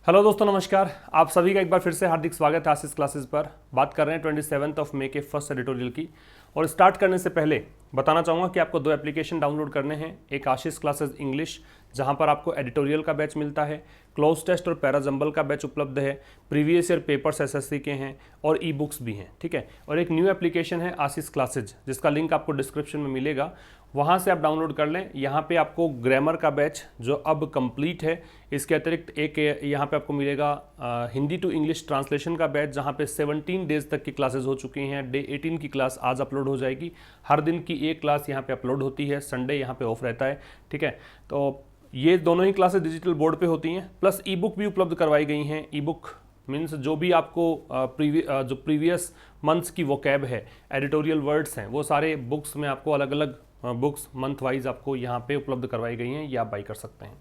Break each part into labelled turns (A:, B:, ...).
A: Hello दोस्तों, नमस्कार। आप सभी का एक बार फिर से हार्दिक स्वागत है आशीष क्लासेस पर। बात कर रहे हैं 27 मई के फर्स्ट एडिटोरियल की। और स्टार्ट करने से पहले बताना चाहूँगा कि आपको दो एप्लीकेशन डाउनलोड करने हैं। एक आशीष क्लासेस इंग्लिश, जहाँ पर आपको एडिटोरियल का बैच मिलता है, क्लोज टेस्ट और पैराजंबल का बैच उपलब्ध है, प्रीवियस ईयर पेपर्स एसएससी के हैं और ई बुक्स भी हैं, ठीक है। और एक न्यू एप्लीकेशन है आशीष क्लासेज, जिसका लिंक आपको डिस्क्रिप्शन में मिलेगा, वहाँ से आप डाउनलोड कर लें। यहाँ पे आपको ग्रामर का बैच जो अब कंप्लीट है, इसके अतिरिक्त एक यहाँ पे आपको मिलेगा हिंदी टू इंग्लिश ट्रांसलेशन का बैच, जहाँ पे 17 डेज तक की क्लासेस हो चुकी हैं। डे 18 की क्लास आज अपलोड हो जाएगी। हर दिन की एक क्लास यहाँ पे अपलोड होती है, संडे यहाँ पे ऑफ रहता है, ठीक है। तो ये दोनों ही क्लासेस डिजिटल बोर्ड पे होती हैं, प्लस ई बुक भी उपलब्ध करवाई गई हैं। ई बुक मीन्स जो भी आपको जो प्रीवियस मंथ्स की वोकैब है, एडिटोरियल वर्ड्स हैं, वो सारे बुक्स में आपको अलग अलग बुक्स मंथ वाइज आपको यहाँ पे उपलब्ध करवाई गई हैं, ये आप बाई कर सकते हैं।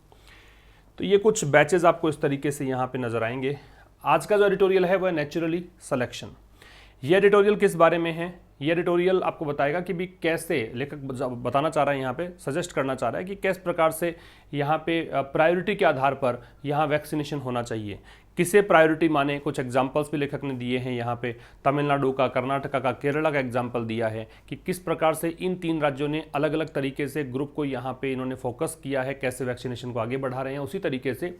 A: तो ये कुछ बैचेस आपको इस तरीके से यहाँ पे नज़र आएंगे। आज का जो एडिटोरियल है वो है नेचुरली सिलेक्शन। ये एडिटोरियल किस बारे में है? ये एडिटोरियल आपको बताएगा कि भी कैसे लेखक बताना चाह रहा है, यहाँ पे सजेस्ट करना चाह रहा है कि किस प्रकार से यहाँ पे प्रायोरिटी के आधार पर यहाँ वैक्सीनेशन होना चाहिए, किसे प्रायोरिटी माने। कुछ एग्जाम्पल्स भी लेखक ने दिए हैं यहाँ पे, तमिलनाडु का, कर्नाटका का, केरला का एग्जाम्पल दिया है कि किस प्रकार से इन तीन राज्यों ने अलग अलग तरीके से ग्रुप को यहाँ पे इन्होंने फोकस किया है, कैसे वैक्सीनेशन को आगे बढ़ा रहे हैं। उसी तरीके से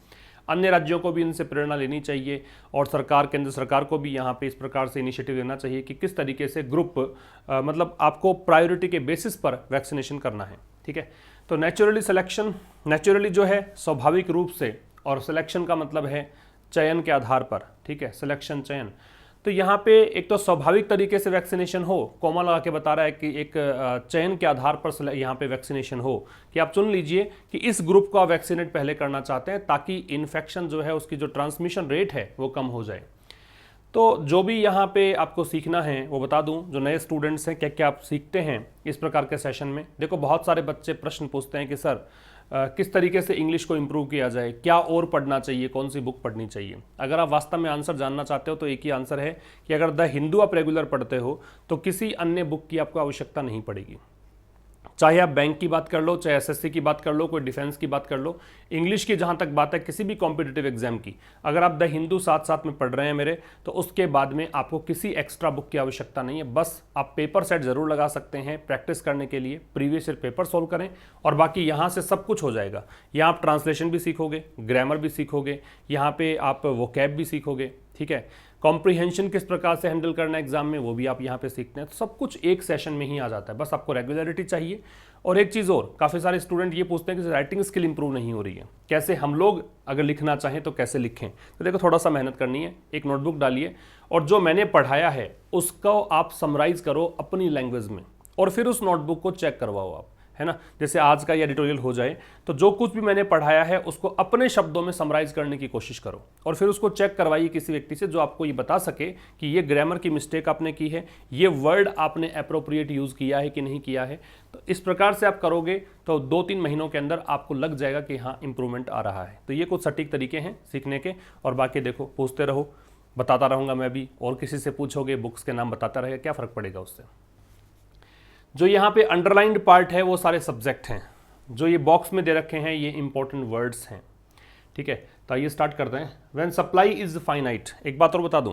A: अन्य राज्यों को भी इनसे प्रेरणा लेनी चाहिए और सरकार, केंद्र सरकार को भी यहाँ पे इस प्रकार से इनिशिएटिव लेना चाहिए कि किस तरीके से ग्रुप मतलब आपको प्रायोरिटी के बेसिस पर वैक्सीनेशन करना है, ठीक है। तो नेचुरली सिलेक्शन, नेचुरली जो है स्वाभाविक रूप से, और सिलेक्शन का मतलब है चयन के आधार पर, ठीक है, सिलेक्शन चयन। तो यहाँ पे एक तो स्वाभाविक तरीके से वैक्सीनेशन हो, कॉमा लगा के बता रहा है कि एक चयन के आधार पर यहाँ पे वैक्सीनेशन हो, कि आप चुन लीजिए कि इस ग्रुप को आप वैक्सीनेट पहले करना चाहते हैं, ताकि इन्फेक्शन जो है उसकी जो ट्रांसमिशन रेट है वो कम हो जाए। तो जो भी यहाँ पे आपको सीखना है वो बता दूं, जो नए स्टूडेंट्स हैं क्या क्या आप सीखते हैं इस प्रकार के सेशन में। देखो, बहुत सारे बच्चे प्रश्न पूछते हैं कि सर किस तरीके से इंग्लिश को इम्प्रूव किया जाए, क्या और पढ़ना चाहिए, कौन सी बुक पढ़नी चाहिए। अगर आप वास्तव में आंसर जानना चाहते हो तो एक ही आंसर है कि अगर द हिंदू आप रेगुलर पढ़ते हो तो किसी अन्य बुक की आपको आवश्यकता नहीं पड़ेगी। चाहे आप बैंक की बात कर लो, चाहे एसएससी की बात कर लो, कोई डिफेंस की बात कर लो, इंग्लिश की जहाँ तक बात है किसी भी कॉम्पिटिटिव एग्जाम की, अगर आप द हिंदू साथ साथ में पढ़ रहे हैं मेरे, तो उसके बाद में आपको किसी एक्स्ट्रा बुक की आवश्यकता नहीं है। बस आप पेपर सेट जरूर लगा सकते हैं प्रैक्टिस करने के लिए, प्रीवियस ईयर पेपर सोल्व करें और बाकी यहाँ से सब कुछ हो जाएगा। यहाँ आप ट्रांसलेशन भी सीखोगे, ग्रामर भी सीखोगे, यहाँ पे आप वोकैब भी सीखोगे, ठीक है। कॉम्प्रिहेंशन किस प्रकार से हैंडल करना है एग्जाम में, वो भी आप यहाँ पे सीखते हैं। तो सब कुछ एक सेशन में ही आ जाता है, बस आपको रेगुलरिटी चाहिए। और एक चीज़ और, काफ़ी सारे स्टूडेंट ये पूछते हैं कि राइटिंग स्किल इंप्रूव नहीं हो रही है, कैसे हम लोग अगर लिखना चाहें तो कैसे लिखें। तो देखो, थोड़ा सा मेहनत करनी है, एक नोटबुक डालिए और जो मैंने पढ़ाया है उसको आप समराइज़ करो अपनी लैंग्वेज में, और फिर उस नोटबुक को चेक करवाओ आप, है ना। जैसे आज का ये एडिटोरियल हो जाए तो जो कुछ भी मैंने पढ़ाया है उसको अपने शब्दों में समराइज करने की कोशिश करो और फिर उसको चेक करवाइए किसी व्यक्ति से जो आपको ये बता सके कि ये ग्रामर की मिस्टेक आपने की है, ये वर्ड आपने अप्रोप्रिएट यूज़ किया है कि नहीं किया है। तो इस प्रकार से आप करोगे तो 2-3 महीनों के अंदर आपको लग जाएगा कि हाँ, इंप्रूवमेंट आ रहा है। तो ये कुछ सटीक तरीके हैं सीखने के, और बाकी देखो, पूछते रहो, बताता रहूँगा मैं भी, और किसी से पूछोगे बुक्स के नाम बताता रहेगा, क्या फ़र्क पड़ेगा उससे। जो यहाँ पे अंडरलाइंड पार्ट है वो सारे सब्जेक्ट हैं, जो ये बॉक्स में दे रखे हैं ये इंपॉर्टेंट वर्ड्स हैं, ठीक है। तो आइए स्टार्ट करते हैं। व्हेन सप्लाई इज़ फाइनाइट, एक बात और बता दूं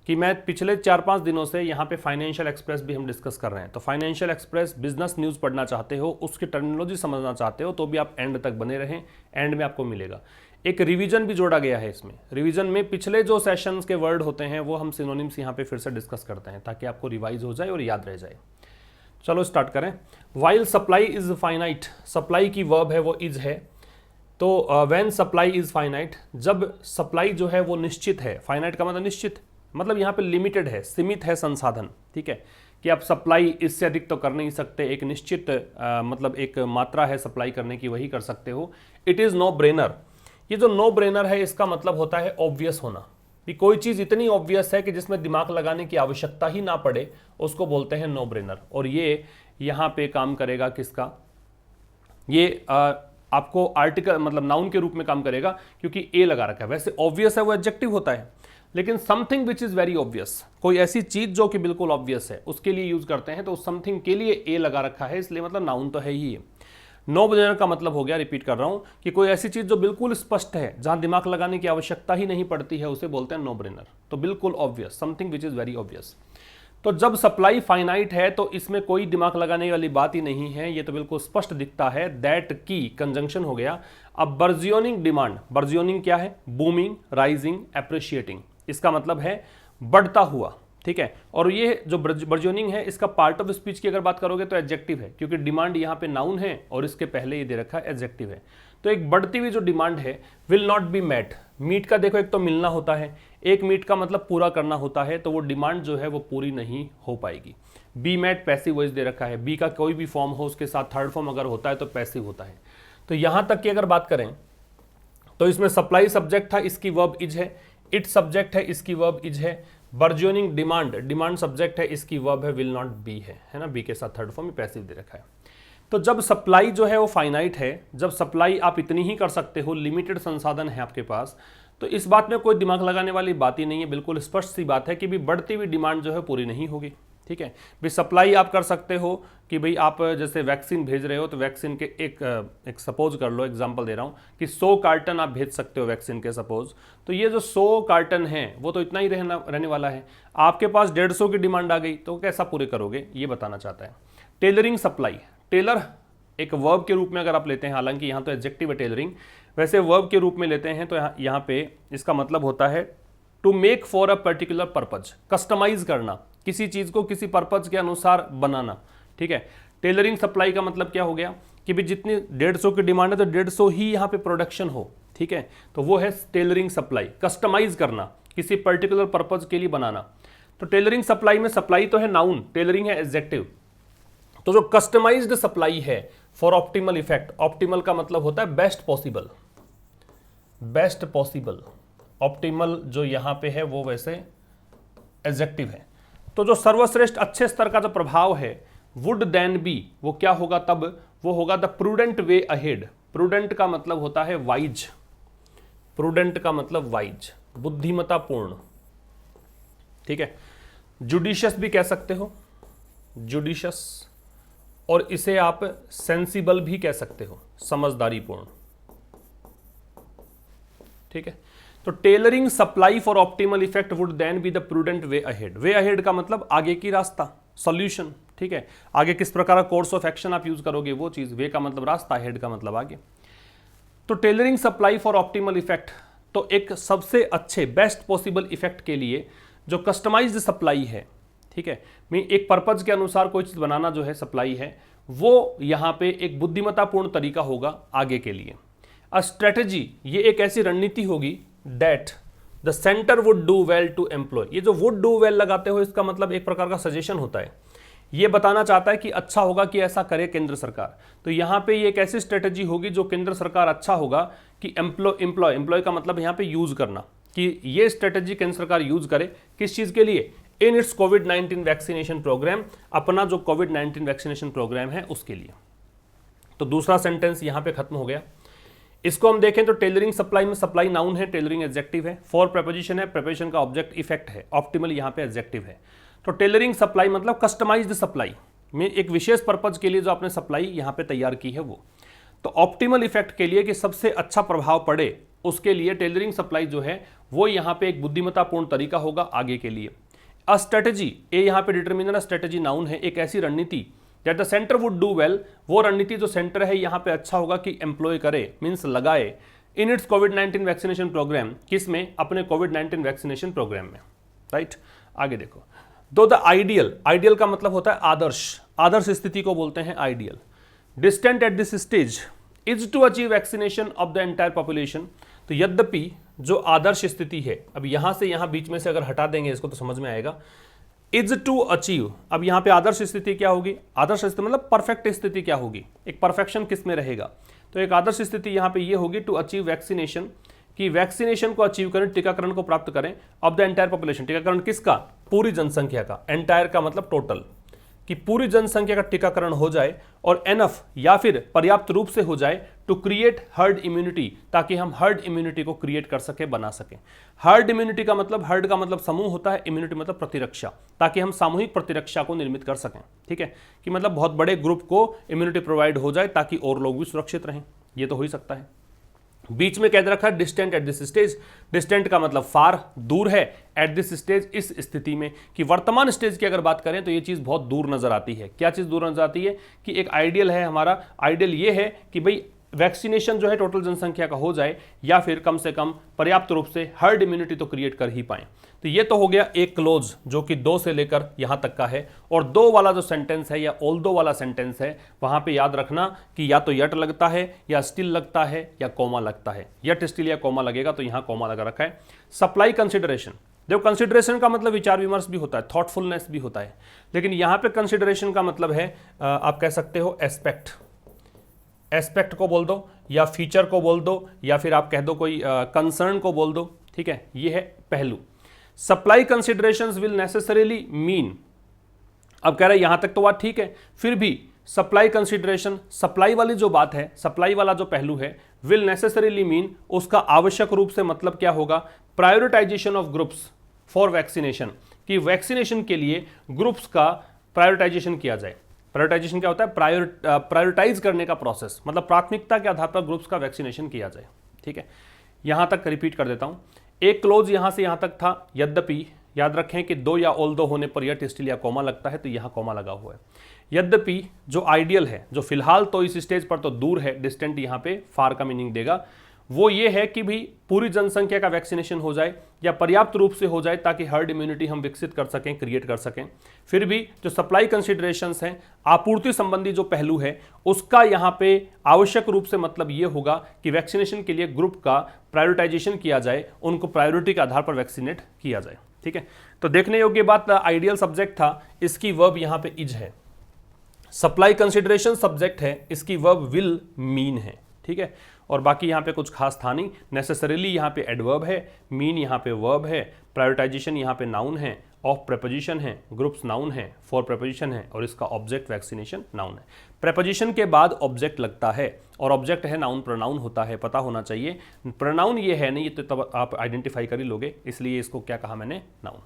A: कि मैं पिछले 4-5 दिनों से यहाँ पे फाइनेंशियल एक्सप्रेस भी हम डिस्कस कर रहे हैं। तो फाइनेंशियल एक्सप्रेस बिजनेस न्यूज़ पढ़ना चाहते हो, उसकी टर्मिनोलॉजी समझना चाहते हो, तो भी आप एंड तक बने रहें, एंड में आपको मिलेगा। एक रिवीजन भी जोड़ा गया है इसमें। रिवीजन में पिछले जो सेशंस के वर्ड होते हैं वो हम सिनोनिम्स यहाँ पे फिर से डिस्कस करते हैं, ताकि आपको रिवाइज हो जाए और याद रह जाए। चलो स्टार्ट करें। While supply is finite, supply की वर्ब है वो इज है। तो व्हेन सप्लाई इज फाइनाइट, जब सप्लाई जो है वो निश्चित है, फाइनाइट का मतलब निश्चित, मतलब यहाँ पे लिमिटेड है, सीमित है संसाधन, ठीक है, कि आप सप्लाई इससे अधिक तो कर नहीं सकते, एक निश्चित मतलब एक मात्रा है सप्लाई करने की, वही कर सकते हो। इट इज़ नो ब्रेनर, ये जो नो ब्रेनर है इसका मतलब होता है ऑब्वियस होना, कि कोई चीज़ इतनी ऑब्वियस है कि जिसमें दिमाग लगाने की आवश्यकता ही ना पड़े, उसको बोलते हैं नो ब्रेनर। और ये यहाँ पे काम करेगा किसका, ये आपको आर्टिकल मतलब नाउन के रूप में काम करेगा, क्योंकि ए लगा रखा है। वैसे ऑब्वियस है वो एडजेक्टिव होता है, लेकिन something which is very obvious, कोई ऐसी चीज़ जो कि बिल्कुल ऑब्वियस है, उसके लिए यूज़ करते हैं। तो समथिंग के लिए ए लगा रखा है, इसलिए मतलब नाउन तो है ही है। नो ब्रेनर का मतलब हो गया, रिपीट कर रहा हूं, कि कोई ऐसी चीज जो बिल्कुल स्पष्ट है, जहां दिमाग लगाने की आवश्यकता ही नहीं पड़ती है, उसे बोलते हैं नो ब्रेनर। तो बिल्कुल obvious, something which is very obvious. तो जब सप्लाई फाइनाइट है तो इसमें कोई दिमाग लगाने वाली बात ही नहीं है, ये तो बिल्कुल स्पष्ट दिखता है। दैट की कंजंक्शन हो गया। अब बर्जियोनिंग डिमांड, बर्जियोनिंग क्या है? बूमिंग, राइजिंग, एप्रिशिएटिंग, इसका मतलब है बढ़ता हुआ, ठीक है। और ये जो बर्जियोनिंग है, इसका पार्ट ऑफ स्पीच की अगर बात करोगे तो एडजेक्टिव है, क्योंकि डिमांड यहाँ पे नाउन है और इसके पहले ये दे रखा है एडजेक्टिव है। तो एक बढ़ती हुई जो डिमांड है, will not be met. Meet का देखो, एक तो मिलना होता है, एक मीट का मतलब पूरा करना होता है, तो वो डिमांड जो है वो पूरी नहीं हो पाएगी। बी मेट पैसिव वॉइस दे रखा है, बी का कोई भी फॉर्म हो, उसके साथ थर्ड फॉर्म अगर होता है तो पैसिव होता है। तो यहां तक की अगर बात करें तो इसमें सप्लाई सब्जेक्ट था, इसकी वर्ब इज है। इट सब्जेक्ट है, इसकी वर्ब इज है। बर्जियोनिंग डिमांड, डिमांड सब्जेक्ट है, इसकी वर्ब है विल नॉट बी है ना, बी के साथ थर्ड फॉर्म में पैसिव दे रखा है। तो जब सप्लाई जो है वो फाइनाइट है, जब सप्लाई आप इतनी ही कर सकते हो, लिमिटेड संसाधन है आपके पास, तो इस बात में कोई दिमाग लगाने वाली बात ही नहीं है। बिल्कुल स्पष्ट सी बात है कि भी बढ़ती हुई डिमांड जो है पूरी नहीं होगी, ठीक है। भी सप्लाई आप कर सकते हो कि भाई आप जैसे वैक्सीन भेज रहे हो, तो वैक्सीन के एक सपोज कर लो, एग्जांपल दे रहा हूँ कि 100 कार्टन आप भेज सकते हो वैक्सीन के, सपोज। तो ये जो 100 कार्टन है वो तो इतना ही रहने वाला है। आपके पास 150 की डिमांड आ गई तो कैसा पूरे करोगे, ये बताना चाहता है। टेलरिंग सप्लाई, टेलर एक वर्ब के रूप में अगर आप लेते हैं, हालांकि यहाँ तो एडजेक्टिव है टेलरिंग, वैसे वर्ब के रूप में लेते हैं तो यहाँ पे इसका मतलब होता है to make for a particular purpose, customize करना, किसी चीज को किसी पर्पज के अनुसार बनाना, ठीक है। टेलरिंग सप्लाई का मतलब क्या हो गया कि भी जितनी 150 की डिमांड है तो 150 ही यहाँ पे प्रोडक्शन हो, ठीक है। तो वो है टेलरिंग सप्लाई, कस्टमाइज करना, किसी पर्टिकुलर पर्पज के लिए बनाना। तो टेलरिंग सप्लाई में सप्लाई तो है नाउन, टेलरिंग है एडजेक्टिव। तो जो कस्टमाइज्ड सप्लाई है फॉर ऑप्टिमल इफेक्ट, ऑप्टिमल का मतलब होता है best possible, best possible. Optimal जो यहां पे है वो वैसे एडजेक्टिव है। तो जो सर्वश्रेष्ठ अच्छे स्तर का जो प्रभाव है, वुड देन बी, वो क्या होगा तब? वो होगा the prudent way ahead. Prudent का मतलब होता है वाइज, प्रूडेंट का मतलब वाइज, बुद्धिमतापूर्ण, ठीक है। जुडिशियस भी कह सकते हो, जुडिशियस, और इसे आप सेंसिबल भी कह सकते हो, समझदारीपूर्ण, ठीक है। तो tailoring supply for optimal effect would then be the prudent way ahead. Way ahead का मतलब आगे की रास्ता, सॉल्यूशन, ठीक है। आगे किस प्रकार का कोर्स ऑफ एक्शन आप यूज करोगे वो चीज। वे का मतलब रास्ता, हेड का मतलब आगे। तो tailoring supply for optimal effect, तो एक सबसे अच्छे बेस्ट पॉसिबल इफेक्ट के लिए जो कस्टमाइज्ड सप्लाई है, ठीक है, मैं एक पर्पज के अनुसार कोई चीज बनाना जो है सप्लाई है, वो यहां पे एक बुद्धिमतापूर्ण तरीका होगा आगे के लिए। अ स्ट्रेटेजी, ये एक ऐसी रणनीति होगी that the centre would do well to employ. ये जो वुड डू वेल लगाते हो, इसका मतलब एक प्रकार का सजेशन होता है, ये बताना चाहता है कि अच्छा होगा कि ऐसा करे केंद्र सरकार। तो यहां पे ये एक ऐसी स्ट्रेटेजी होगी जो केंद्र सरकार अच्छा होगा कि एम्प्लॉय का मतलब यहां पे यूज करना, कि ये स्ट्रेटेजी केंद्र सरकार यूज करे किस चीज के लिए? इन इट्स कोविड-19 वैक्सीनेशन प्रोग्राम, अपना जो कोविड-19 वैक्सीनेशन प्रोग्राम है उसके लिए। तो दूसरा सेंटेंस यहां पे खत्म हो गया। इसको हम देखें तो टेलरिंग सप्लाई में सप्लाई नाउन है, टेलरिंग एडजेक्टिव है, फॉर प्रपोजिशन है, प्रपोजिशन का ऑब्जेक्ट इफेक्ट है, ऑप्टिमल यहां पे एडजेक्टिव है। तो टेलरिंग सप्लाई मतलब कस्टमाइज्ड सप्लाई में एक विशेष पर्पज के लिए जो आपने सप्लाई यहां पे तैयार की है वो। तो ऑप्टिमल इफेक्ट के लिए कि सबसे अच्छा प्रभाव पड़े, उसके लिए टेलरिंग सप्लाई जो है वो यहां पे एक बुद्धिमतापूर्ण तरीका होगा आगे के लिए। अ स्ट्रेटेजी, ए यहां पे डिटरमिनर, स्ट्रेटेजी नाउन है, एक ऐसी रणनीति that the centre would do well, वो रणनीति जो सेंटर है यहां पे अच्छा होगा कि एम्प्लॉय करे, मींस लगाए, इन इट्स कोविड-19 वैक्सीनेशन प्रोग्राम, किसमें? अपने कोविड-19 वैक्सीनेशन प्रोग्राम में, राइट। आगे देखो, दो द आइडियल, आइडियल का मतलब होता है आदर्श, आदर्श स्थिति को बोलते हैं ideal. Distant at this stage is to achieve vaccination of the entire population. तो यद्यपि जो आदर्श स्थिति है, अब यहां से यहां बीच में से अगर हटा देंगे इसको तो समझ में आएगा, इज टू अचीव। अब यहां पे आदर्श स्थिति क्या होगी? आदर्श स्थिति मतलब परफेक्ट स्थिति क्या होगी, एक परफेक्शन किस में रहेगा? तो एक आदर्श स्थिति यहां पे ये होगी टू अचीव वैक्सीनेशन, कि वैक्सीनेशन को अचीव करें, टीकाकरण को प्राप्त करें, ऑफ द एंटायर पॉपुलेशन। टीकाकरण किसका? पूरी जनसंख्या का। एंटायर का मतलब टोटल, कि पूरी जनसंख्या का टीकाकरण हो जाए और एनफ या फिर पर्याप्त रूप से हो जाए टू क्रिएट हर्ड इम्यूनिटी, ताकि हम हर्ड इम्यूनिटी को क्रिएट कर सके, बना सकें। हर्ड इम्यूनिटी का मतलब, हर्ड का मतलब समूह होता है, इम्यूनिटी मतलब प्रतिरक्षा, ताकि हम सामूहिक प्रतिरक्षा को निर्मित कर सकें। ठीक है, कि मतलब बहुत बड़े ग्रुप को इम्यूनिटी प्रोवाइड हो जाए ताकि और लोग भी सुरक्षित रहें, ये तो हो ही सकता है। बीच में कह रखा है distant at this stage. Distant का मतलब फार, दूर है, एट दिस स्टेज इस स्थिति में, कि वर्तमान स्टेज की अगर बात करें तो ये चीज बहुत दूर नजर आती है। क्या चीज दूर नजर आती है? कि एक आइडियल है हमारा, आइडियल ये है कि भाई वैक्सीनेशन जो है टोटल जनसंख्या का हो जाए, या फिर कम से कम पर्याप्त रूप से हर्ड इम्यूनिटी तो क्रिएट कर ही पाए। तो ये तो हो गया एक क्लोज जो कि 2 से लेकर यहां तक का है। और 2 वाला जो सेंटेंस है या ऑल्दो वाला सेंटेंस है, वहां पे याद रखना कि या तो यट लगता है, या स्टिल लगता है, या कोमा लगता है। यट, स्टिल या कोमा लगेगा, तो यहां कोमा लगा रखा है। सप्लाई कंसिडरेशन, देखो कंसिडरेशन का मतलब विचार विमर्श भी होता है, थॉटफुलनेस भी होता है, लेकिन यहां पे कंसिडरेशन का मतलब है आप कह सकते हो एस्पेक्ट। एस्पेक्ट को बोल दो, या फीचर को बोल दो, या फिर आप कह दो कोई कंसर्न को बोल दो। ठीक है, ये है पहलू। Supply considerations will necessarily mean, अब कह रहे हैं यहां तक तो बात ठीक है, फिर भी सप्लाई कंसिडरेशन, सप्लाई वाली जो बात है, सप्लाई वाला जो पहलू है, विल नेसेसरीली मीन, उसका आवश्यक रूप से मतलब क्या होगा? Prioritisation of groups for vaccination, कि वैक्सीनेशन के लिए ग्रुप्स का प्रायोरिटाइजेशन किया जाए। प्रायोरिटाइजेशन क्या होता है? प्रायोरिटाइज करने का प्रोसेस, मतलब प्राथमिकता के आधार पर ग्रुप्स का वैक्सीनेशन किया जाए। ठीक है, यहां तक रिपीट कर देता हूं। एक क्लोज यहां से यहां तक था, यद्यपि याद रखें कि 2 या ऑल्दो होने पर यट, स्टिल या कोमा लगता है, तो यहां कोमा लगा हुआ है। यद्यपि जो आइडियल है, जो फिलहाल तो इस स्टेज पर तो दूर है, डिस्टेंट यहां पे फार का मीनिंग देगा, वो ये है कि भी पूरी जनसंख्या का वैक्सीनेशन हो जाए या पर्याप्त रूप से हो जाए ताकि हर्ड इम्यूनिटी हम विकसित कर सकें, क्रिएट कर सकें। फिर भी जो सप्लाई कंसिडरेशंस हैं, आपूर्ति संबंधी जो पहलू है, उसका यहाँ पे आवश्यक रूप से मतलब ये होगा कि वैक्सीनेशन के लिए ग्रुप का प्रायोरिटाइजेशन किया जाए, उनको प्रायोरिटी के आधार पर वैक्सीनेट किया जाए। ठीक है, तो देखने योग्य बात, आइडियल सब्जेक्ट था, इसकी वर्ब यहाँ पे इज है। सप्लाई कंसिडरेशन सब्जेक्ट है, इसकी वर्ब विल मीन है। ठीक है, और बाकी यहाँ पे कुछ खास था नहीं। नेसेसरीली यहाँ पे एडवर्ब है, मीन यहाँ पे वर्ब है, प्रायोरिटाइजेशन यहाँ पे नाउन है, ऑफ प्रेपोजिशन है, ग्रुप्स नाउन है, फॉर प्रेपोजिशन है, और इसका ऑब्जेक्ट वैक्सीनेशन नाउन है। प्रेपोजिशन के बाद ऑब्जेक्ट लगता है, और ऑब्जेक्ट है नाउन, प्रोनाउन होता है, पता होना चाहिए। प्रोनाउन ये है नहीं, ये तो तब आप आइडेंटिफाई कर ही लोगे, इसलिए इसको क्या कहा मैंने? नाउन।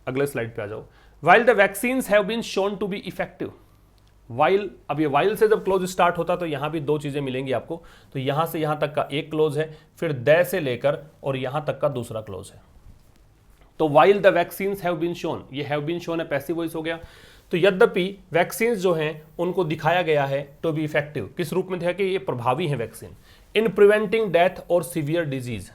A: अगले स्लाइड पे आ जाओ। While the vaccines have been shown to be effective. While, अब ये वाइल से जब क्लोज स्टार्ट होता तो यहां भी 2 चीजें मिलेंगी आपको। तो यहां से यहां तक का एक क्लोज है, फिर द से लेकर और यहां तक का दूसरा क्लोज है। तो while the vaccines have been shown, ये हैव बीन शोन है, पैसिव वॉइस हो गया। तो यद्यपि वैक्सीन्स जो हैं उनको दिखाया गया है टू बी इफेक्टिव, किस रूप में दिखाया कि ये प्रभावी है वैक्सीन, इन प्रिवेंटिंग डेथ और सीवियर डिजीज।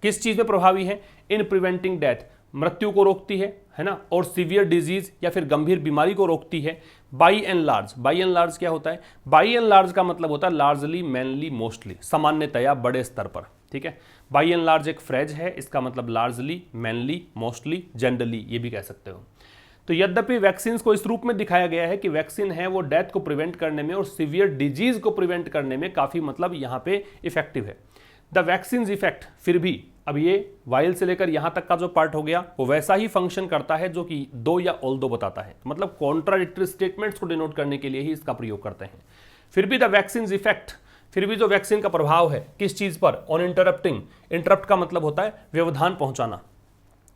A: किस चीज में प्रभावी है? इन प्रिवेंटिंग डेथ, मृत्यु को रोकती है ना, और सीवियर डिजीज या फिर गंभीर बीमारी को रोकती है। By and large, by and large क्या होता है? बाई एंड लार्ज का मतलब होता है लार्जली, मेनली, मोस्टली, सामान्यतया, बड़े स्तर पर। ठीक है, बाई एंड लार्ज एक फ्रेज है, इसका मतलब लार्जली, मेनली, मोस्टली, जनरली, ये भी कह सकते हो। तो यद्यपि वैक्सीन को इस रूप में दिखाया गया है कि वैक्सीन है वो डेथ को प्रिवेंट करने में और सीवियर डिजीज को प्रिवेंट करने में काफी मतलब यहां पे इफेक्टिव है। द वैक्सीन इफेक्ट, फिर भी अब ये वाइल से लेकर यहां तक का जो पार्ट हो गया वो वैसा ही फंक्शन करता है जो कि 2 या ऑल्दो बताता है, मतलब कॉन्ट्राडिक्टरी स्टेटमेंट्स को डिनोट करने के लिए ही इसका प्रयोग करते हैं। फिर भी द वैक्सीन इफेक्ट, फिर भी जो वैक्सीन का प्रभाव है किस चीज पर? ऑन इंटरप्टिंग, इंटरप्ट का मतलब होता है व्यवधान पहुंचाना,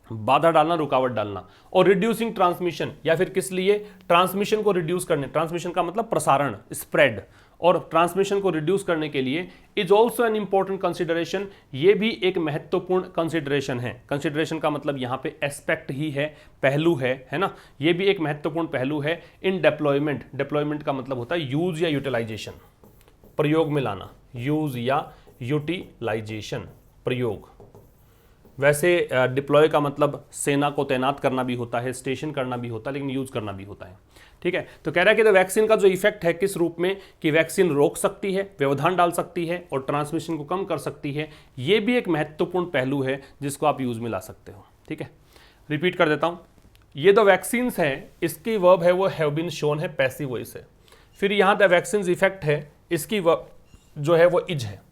A: बाधा डालना, रुकावट डालना, और रिड्यूसिंग ट्रांसमिशन, या फिर किस लिए? ट्रांसमिशन को रिड्यूस करने, ट्रांसमिशन का मतलब प्रसारण, स्प्रेड, और ट्रांसमिशन को रिड्यूस करने के लिए is also an important consideration, ये भी एक महत्वपूर्ण कंसिडरेशन है। कंसिडरेशन का मतलब यहाँ पे एस्पेक्ट ही है, पहलू है ना, ये भी एक महत्वपूर्ण पहलू है। इन डिप्लॉयमेंट, डिप्लॉयमेंट का मतलब होता है यूज या यूटिलाइजेशन, प्रयोग में लाना, यूज या यूटिलाइजेशन, प्रयोग। वैसे डिप्लॉय का मतलब सेना को तैनात करना भी होता है, स्टेशन करना भी होता है, लेकिन यूज करना भी होता है। ठीक है, तो कह रहा है कि वैक्सीन का जो इफेक्ट है किस रूप में, कि वैक्सीन रोक सकती है, व्यवधान डाल सकती है और ट्रांसमिशन को कम कर सकती है, ये भी एक महत्वपूर्ण पहलू है जिसको आप यूज में ला सकते हो। ठीक है, रिपीट कर देता हूं, ये जो वैक्सीन है इसकी वर्ब है वो हैव बीन शोन है, पैसिव वॉइस है। फिर यहां द वैक्सीन इफेक्ट है, इसकी वर्ब जो है वो इज है।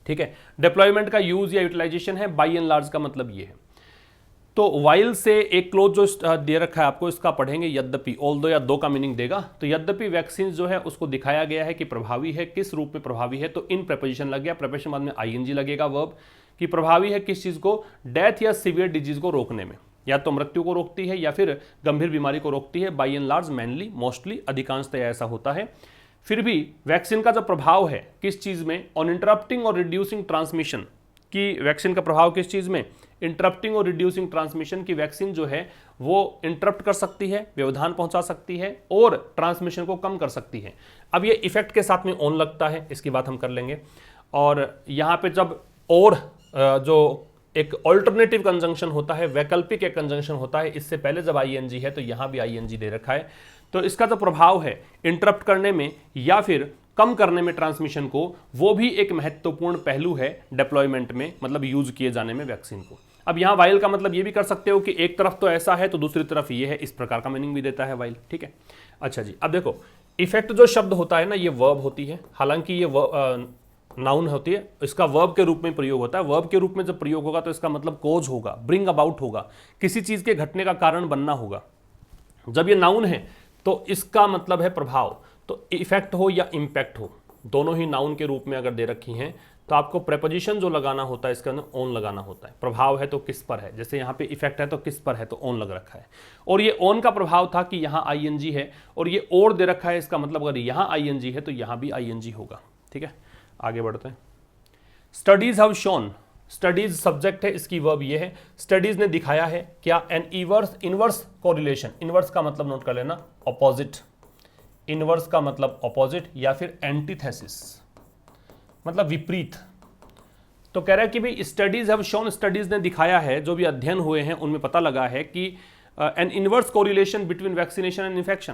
A: ठीक है, डिप्लॉयमेंट का यूज या यूटिलाइजेशन है, बाई एंड लार्ज का मतलब ये है। तो वाइल से एक क्लोज जो दे रखा है आपको, इसका पढ़ेंगे यद्यपि, ऑल्दो या दो का मीनिंग देगा। तो यद्यपि वैक्सीन जो है उसको दिखाया गया है कि प्रभावी है, किस रूप में प्रभावी है, तो इन प्रेपोजिशन लग गया, प्रेपोजिशन बाद में आईएनजी लगेगा, वर्ब, कि प्रभावी है किस चीज को, डेथ या सीवियर डिजीज को रोकने में, या तो मृत्यु को रोकती है या फिर गंभीर बीमारी को रोकती है। By and large, mainly, mostly, अधिकांशतः ऐसा होता है। फिर भी वैक्सीन का जो प्रभाव है किस चीज में, ऑन इंटरप्टिंग और रिड्यूसिंग ट्रांसमिशन, की वैक्सीन का प्रभाव किस चीज में, इंटरप्टिंग और रिड्यूसिंग ट्रांसमिशन, की वैक्सीन जो है वो इंटरप्ट कर सकती है, व्यवधान पहुंचा सकती है और ट्रांसमिशन को कम कर सकती है। अब ये इफेक्ट के साथ में ऑन लगता है, इसकी बात हम कर लेंगे। और यहां पे जब और जो एक ऑल्टरनेटिव कंजंक्शन होता है, वैकल्पिक एक कंजंक्शन होता है, इससे पहले जब आईएनजी है तो यहां भी आईएनजी दे रखा है, तो इसका जो प्रभाव है इंटरप्ट करने में या फिर कम करने में ट्रांसमिशन को, वो भी एक महत्वपूर्ण पहलू है डिप्लॉयमेंट में, मतलब यूज किए जाने में वैक्सीन को। अब यहां वाइल का मतलब ये भी कर सकते हो कि एक तरफ तो ऐसा है तो दूसरी तरफ ये है, इस प्रकार का मीनिंग भी देता है वाइल, ठीक है। अच्छा जी, अब देखो इफेक्ट जो शब्द होता है ना, ये वर्ब होती है, हालांकि ये नाउन होती है, इसका वर्ब के रूप में प्रयोग होता है। वर्ब के रूप में जब प्रयोग होगा तो इसका मतलब कोज होगा, ब्रिंग अबाउट होगा, किसी चीज के घटने का कारण बनना होगा। जब ये नाउन है तो इसका मतलब है प्रभाव, तो इफेक्ट हो या इंपैक्ट हो, दोनों ही नाउन के रूप में अगर दे रखी हैं तो आपको प्रेपोजिशन जो लगाना होता है इसके अंदर ऑन लगाना होता है। प्रभाव है तो किस पर है, जैसे यहाँ पे इफेक्ट है तो किस पर है, तो ऑन लग रखा है। और ये ऑन का प्रभाव था कि यहाँ आईएनजी है और ये और दे रखा है, इसका मतलब अगर यहाँ आईएनजी है तो यहाँ भी आईएनजी होगा, ठीक है। आगे बढ़ते हैं। Studies have shown, studies subject है, इसकी वर्ब ये है, स्टडीज ने दिखाया है क्या, एन इनवर्स कोरिलेशन, इनवर्स का मतलब नोट कर लेना ऑपोजिट, इनवर्स का मतलब ऑपोजिट या फिर एंटीथेसिस मतलब विपरीत। तो कह रहा है कि भाई स्टडीज हैव शोन, स्टडीज ने दिखाया है, जो भी अध्ययन हुए हैं उनमें पता लगा है कि N inverse correlation between vaccination and infection,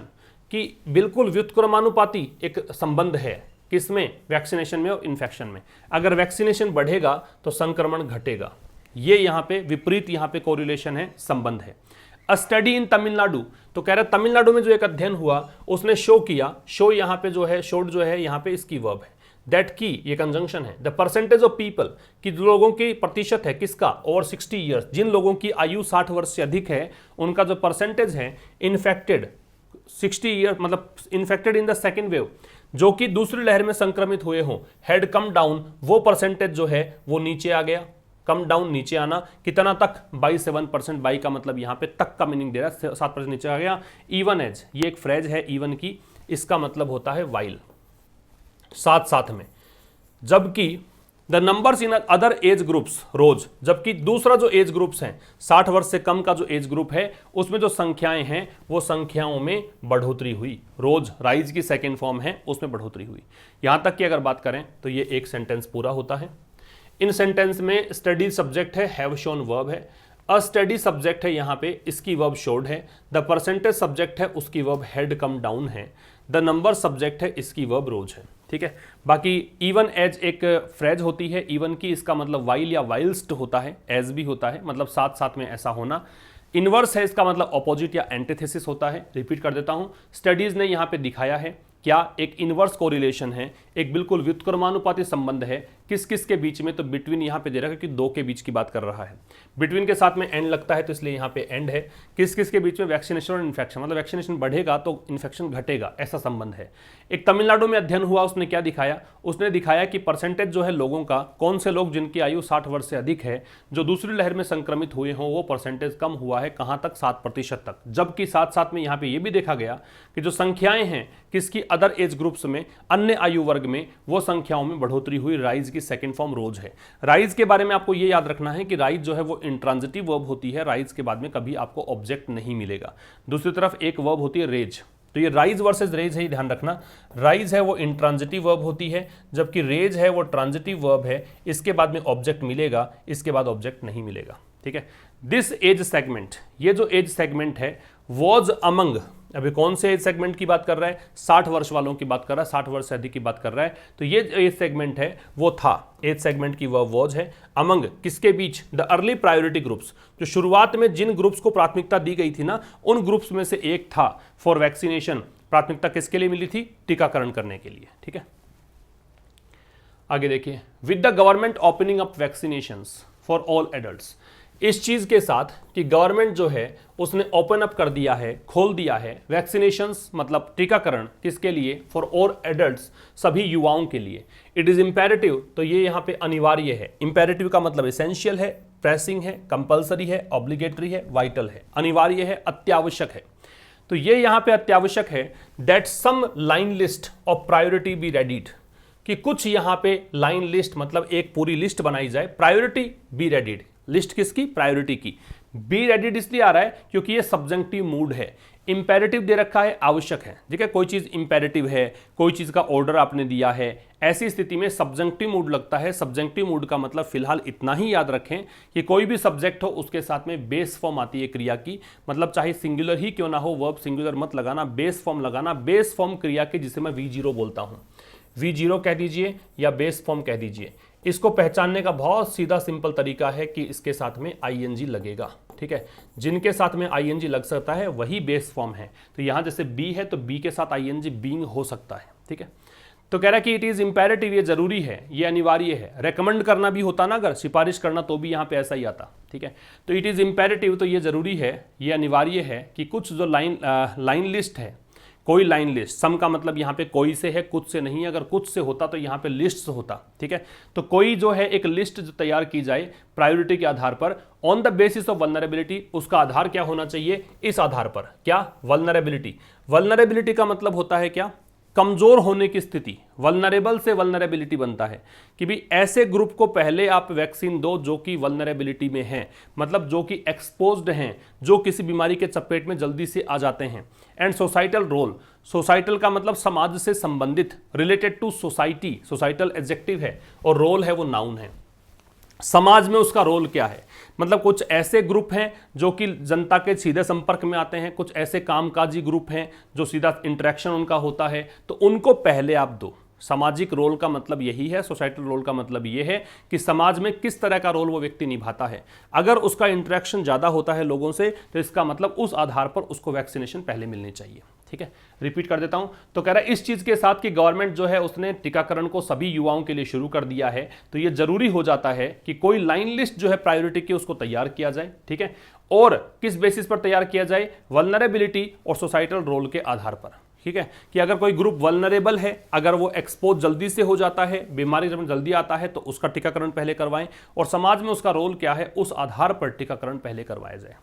A: कि बिल्कुल व्युत्क्रमानुपाती एक संबंध है, किसमें, वैक्सीनेशन में और इन्फेक्शन में। अगर वैक्सीनेशन बढ़ेगा तो संक्रमण घटेगा, ये यहाँ पे विपरीत, यहाँ पे कोरिलेशन है, संबंध है। अ स्टडी इन तमिलनाडु, तो कह रहा है तमिलनाडु में जो एक अध्ययन हुआ उसने शो किया, शो यहाँ पे जो है, शोड जो है यहाँ पे इसकी वर्ब है, दैट की ये कंजंक्शन है, द परसेंटेज ऑफ पीपल, कि लोगों की प्रतिशत है किसका, ओवर 60 ईयर्स, जिन लोगों की आयु 60 वर्ष से अधिक है उनका जो परसेंटेज है इन्फेक्टेड 60 ईयर, मतलब infected in the second wave, जो कि दूसरी लहर में संक्रमित हुए हों, हैड कम डाउन, वो परसेंटेज जो है वो नीचे आ गया, कम डाउन नीचे आना, कितना तक, बाई 7%, बाई का मतलब यहाँ पे तक का मीनिंग दे रहा है, 7% नीचे आ गया। इवन एज, ये एक फ्रेज है इवन की, इसका मतलब होता है वाइल, साथ साथ में। जबकि the numbers in other age groups rose, जबकि दूसरा जो एज ग्रुप्स हैं 60 वर्ष से कम का जो एज ग्रुप है उसमें जो संख्याएं हैं वो संख्याओं में बढ़ोतरी हुई, रोज राइज की सेकेंड फॉर्म है उसमें बढ़ोतरी हुई। यहां तक कि अगर बात करें तो ये एक सेंटेंस पूरा होता है। इन सेंटेंस में स्टडी सब्जेक्ट है, हैव शोन वर्ब है, अ स्टडी सब्जेक्ट है, यहाँ पे इसकी वर्ब शोड है, द परसेंटेज सब्जेक्ट है, उसकी वर्ब हैड कम डाउन है, द नंबर सब्जेक्ट है, इसकी वर्ब रोज है, ठीक है। बाकी इवन एज एक फ्रेज होती है इवन की, इसका मतलब वाइल या वाइल्स्ट होता है, एज भी होता है, मतलब साथ साथ में ऐसा होना। इनवर्स है, इसका मतलब ऑपोजिट या एंटीथेसिस होता है। रिपीट कर देता हूं, स्टडीज ने यहाँ पे दिखाया है क्या, एक इनवर्स कोरिलेशन है, एक बिल्कुल व्युत्क्रमानुपाती संबंध है, किस किस के बीच में, तो बिटवीन यहाँ पे दे रखा है कि दो के बीच की बात कर रहा है, बिटवीन के साथ में एंड लगता है तो इसलिए यहाँ पे एंड है, किस किस के बीच में, वैक्सीनेशन और इन्फेक्शन, मतलब वैक्सीनेशन बढ़ेगा तो इन्फेक्शन घटेगा, ऐसा संबंध है। एक तमिलनाडु में अध्ययन हुआ, उसने क्या दिखाया, उसने दिखाया कि परसेंटेज जो है लोगों का, कौन से लोग जिनकी आयु 60 वर्ष से अधिक है जो दूसरी लहर में संक्रमित हुए हों, वो परसेंटेज कम हुआ है, कहाँ तक, 7% तक। जबकि साथ साथ में यहाँ पे ये भी देखा गया कि जो संख्याएं हैं किसकी, अदर एज ग्रुप्स में, अन्य आयु वर्ग में, वो संख्याओं में बढ़ोतरी हुई, राइज की सेकंड फॉर्म रोज है। राइज के बारे में आपको ये याद रखना है कि राइज जो है वो इंट्रांजिटिव वर्ब होती है, राइज के बाद में कभी आपको ऑब्जेक्ट नहीं मिलेगा। दूसरी तरफ एक वर्ब होती है रेज, तो ये राइज वर्सेस रेज है, ध्यान रखना। राइज है वो इंट्रांजिटिव वर्ब होती है, जबकि रेज है वो ट्रांजिटिव वर्ब है, इसके बाद में ऑब्जेक्ट मिलेगा, इसके बाद ऑब्जेक्ट नहीं मिलेगा, ठीक है। दिस एज सेगमेंट, ये जो एज सेगमेंट है, वॉज अमंग, अभी कौन से एज सेगमेंट की बात कर रहा है, 60 वर्ष वालों की बात कर रहा है, 60 वर्ष से अधिक की बात कर रहा है, तो ये एज सेगमेंट है वो था, एज सेगमेंट की वह वॉज है, अमंग किसके बीच, द अर्ली प्रायोरिटी ग्रुप्स, जो शुरुआत में जिन ग्रुप्स को प्राथमिकता दी गई थी ना, उन ग्रुप्स में से एक था फॉर वैक्सीनेशन, प्राथमिकता किसके लिए मिली थी, टीकाकरण करने के लिए, ठीक है। आगे देखिए, with the government opening up vaccinations for all adults, इस चीज के साथ कि गवर्नमेंट जो है उसने ओपन अप कर दिया है, खोल दिया है वैक्सीनेशंस, मतलब टीकाकरण किसके लिए, फॉर ऑल एडल्ट्स, सभी युवाओं के लिए। इट इज इंपेरेटिव, तो ये यहाँ पे अनिवार्य है। इंपेरेटिव का मतलब एसेंशियल है, प्रेसिंग है, कंपल्सरी है, ऑब्लिगेटरी है, वाइटल है, अनिवार्य है, अत्यावश्यक है। तो ये यहाँ पे अत्यावश्यक है that some line list of priority be readied, कि कुछ यहाँ पे लाइन लिस्ट मतलब एक पूरी लिस्ट बनाई जाए, प्रायोरिटी बी रेडीड, लिस्ट किसकी, प्रायोरिटी की। बी रेडीड इसलिए आ रहा है क्योंकि ये सब्जेक्टिव मूड है। इंपेरेटिव दे रखा है, आवश्यक है, ठीक है, कोई चीज इंपेरेटिव है, कोई चीज का ऑर्डर आपने दिया है, ऐसी स्थिति में सब्जेक्टिव मूड लगता है। सब्जेक्टिव मूड का मतलब फिलहाल इतना ही याद रखें कि कोई भी सब्जेक्ट हो उसके साथ में बेस फॉर्म आती है क्रिया की, मतलब चाहे सिंगुलर ही क्यों ना हो, वर्ब सिंगुलर मत लगाना, बेस फॉर्म लगाना, बेस फॉर्म क्रिया की, जिसे मैं V0 बोलता हूं। V0 कह दीजिए या बेस फॉर्म कह दीजिए। इसको पहचानने का बहुत सीधा सिंपल तरीका है कि इसके साथ में ing लगेगा, ठीक है। जिनके साथ में ing लग सकता है वही बेस फॉर्म है। तो यहां जैसे बी है तो बी के साथ ing बीइंग हो सकता है, ठीक है। तो कह रहा है कि इट इज इंपेरेटिव, ये जरूरी है, ये अनिवार्य है। रेकमेंड करना भी होता ना, अगर सिफारिश करना तो भी यहां पे ऐसा ही आता, ठीक है। तो इट इज इंपेरेटिव, तो ये जरूरी है, ये अनिवार्य है कि कुछ जो लाइन लिस्ट है, कोई लाइन लिस्ट, सम का मतलब यहाँ पे कोई से है, कुछ से नहीं। अगर कुछ से होता तो यहाँ पे लिस्ट होता, ठीक है। तो कोई जो है एक लिस्ट जो तैयार की जाए प्रायोरिटी के आधार पर, on the basis of vulnerability. उसका आधार क्या होना चाहिए, इस आधार पर, क्या, वल्नरेबिलिटी। वल्नरेबिलिटी का मतलब होता है क्या, कमजोर होने की स्थिति। वल्नरेबल से वल्नरेबिलिटी बनता है कि भी ऐसे ग्रुप को पहले आप वैक्सीन दो जो कि वल्नरेबिलिटी में हैं, मतलब जो कि एक्सपोज्ड हैं, जो किसी बीमारी के चपेट में जल्दी से आ जाते हैं। एंड सोसाइटल रोल, सोसाइटल का मतलब समाज से संबंधित, related to society, societal adjective है और रोल है वो नाउन है। समाज में उसका रोल क्या है, मतलब कुछ ऐसे ग्रुप हैं जो कि जनता के सीधे संपर्क में आते हैं, कुछ ऐसे कामकाजी ग्रुप हैं जो सीधा इंटरेक्शन उनका होता है, तो उनको पहले आप दो। सामाजिक रोल का मतलब यही है, सोसाइटल रोल का मतलब यह है कि समाज में किस तरह का रोल वो व्यक्ति निभाता है। अगर उसका इंटरेक्शन ज़्यादा होता है लोगों से तो इसका मतलब उस आधार पर उसको वैक्सीनेशन पहले मिलनी चाहिए, ठीक है। रिपीट कर देता हूं, तो कह रहा है इस चीज़ के साथ कि गवर्नमेंट जो है उसने टीकाकरण को सभी युवाओं के लिए शुरू कर दिया है, तो ये जरूरी हो जाता है कि कोई लाइन लिस्ट जो है प्रायोरिटी की उसको तैयार किया जाए, ठीक है। और किस बेसिस पर तैयार किया जाए, वल्नरेबिलिटी और सोसाइटल रोल के आधार पर, ठीक है। कि अगर कोई ग्रुप वल्नरेबल है, अगर वो एक्सपोज जल्दी से हो जाता है, बीमारी जब जल्दी आता है, तो उसका टीकाकरण पहले करवाएं, और समाज में उसका रोल क्या है उस आधार पर टीकाकरण पहले करवाया जाए।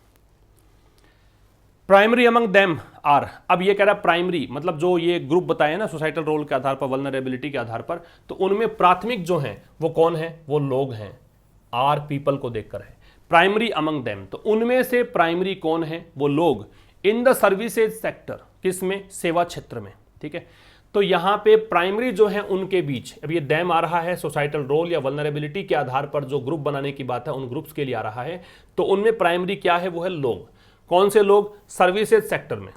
A: प्राइमरी अमंग देम आर, अब ये कह रहा है प्राइमरी मतलब जो ये ग्रुप बताए ना सोसाइटल रोल के आधार पर, वल्नरेबिलिटी के आधार पर, तो उनमें प्राथमिक जो हैं वो कौन है, वो लोग हैं। आर पीपल को देखकर है प्राइमरी अमंग देम, तो उनमें से प्राइमरी कौन है, वो लोग। इन द सर्विसेज सेक्टर, किस में, सेवा क्षेत्र में, ठीक है। तो यहां पे प्राइमरी जो है उनके बीच, अब ये डैम आ रहा है सोसाइटल रोल या वल्नरेबिलिटी के आधार पर जो ग्रुप बनाने की बात है उन ग्रुप्स के लिए आ रहा है, तो उनमें प्राइमरी क्या है, वो है लोग। कौन से लोग, सर्विसेज सेक्टर में,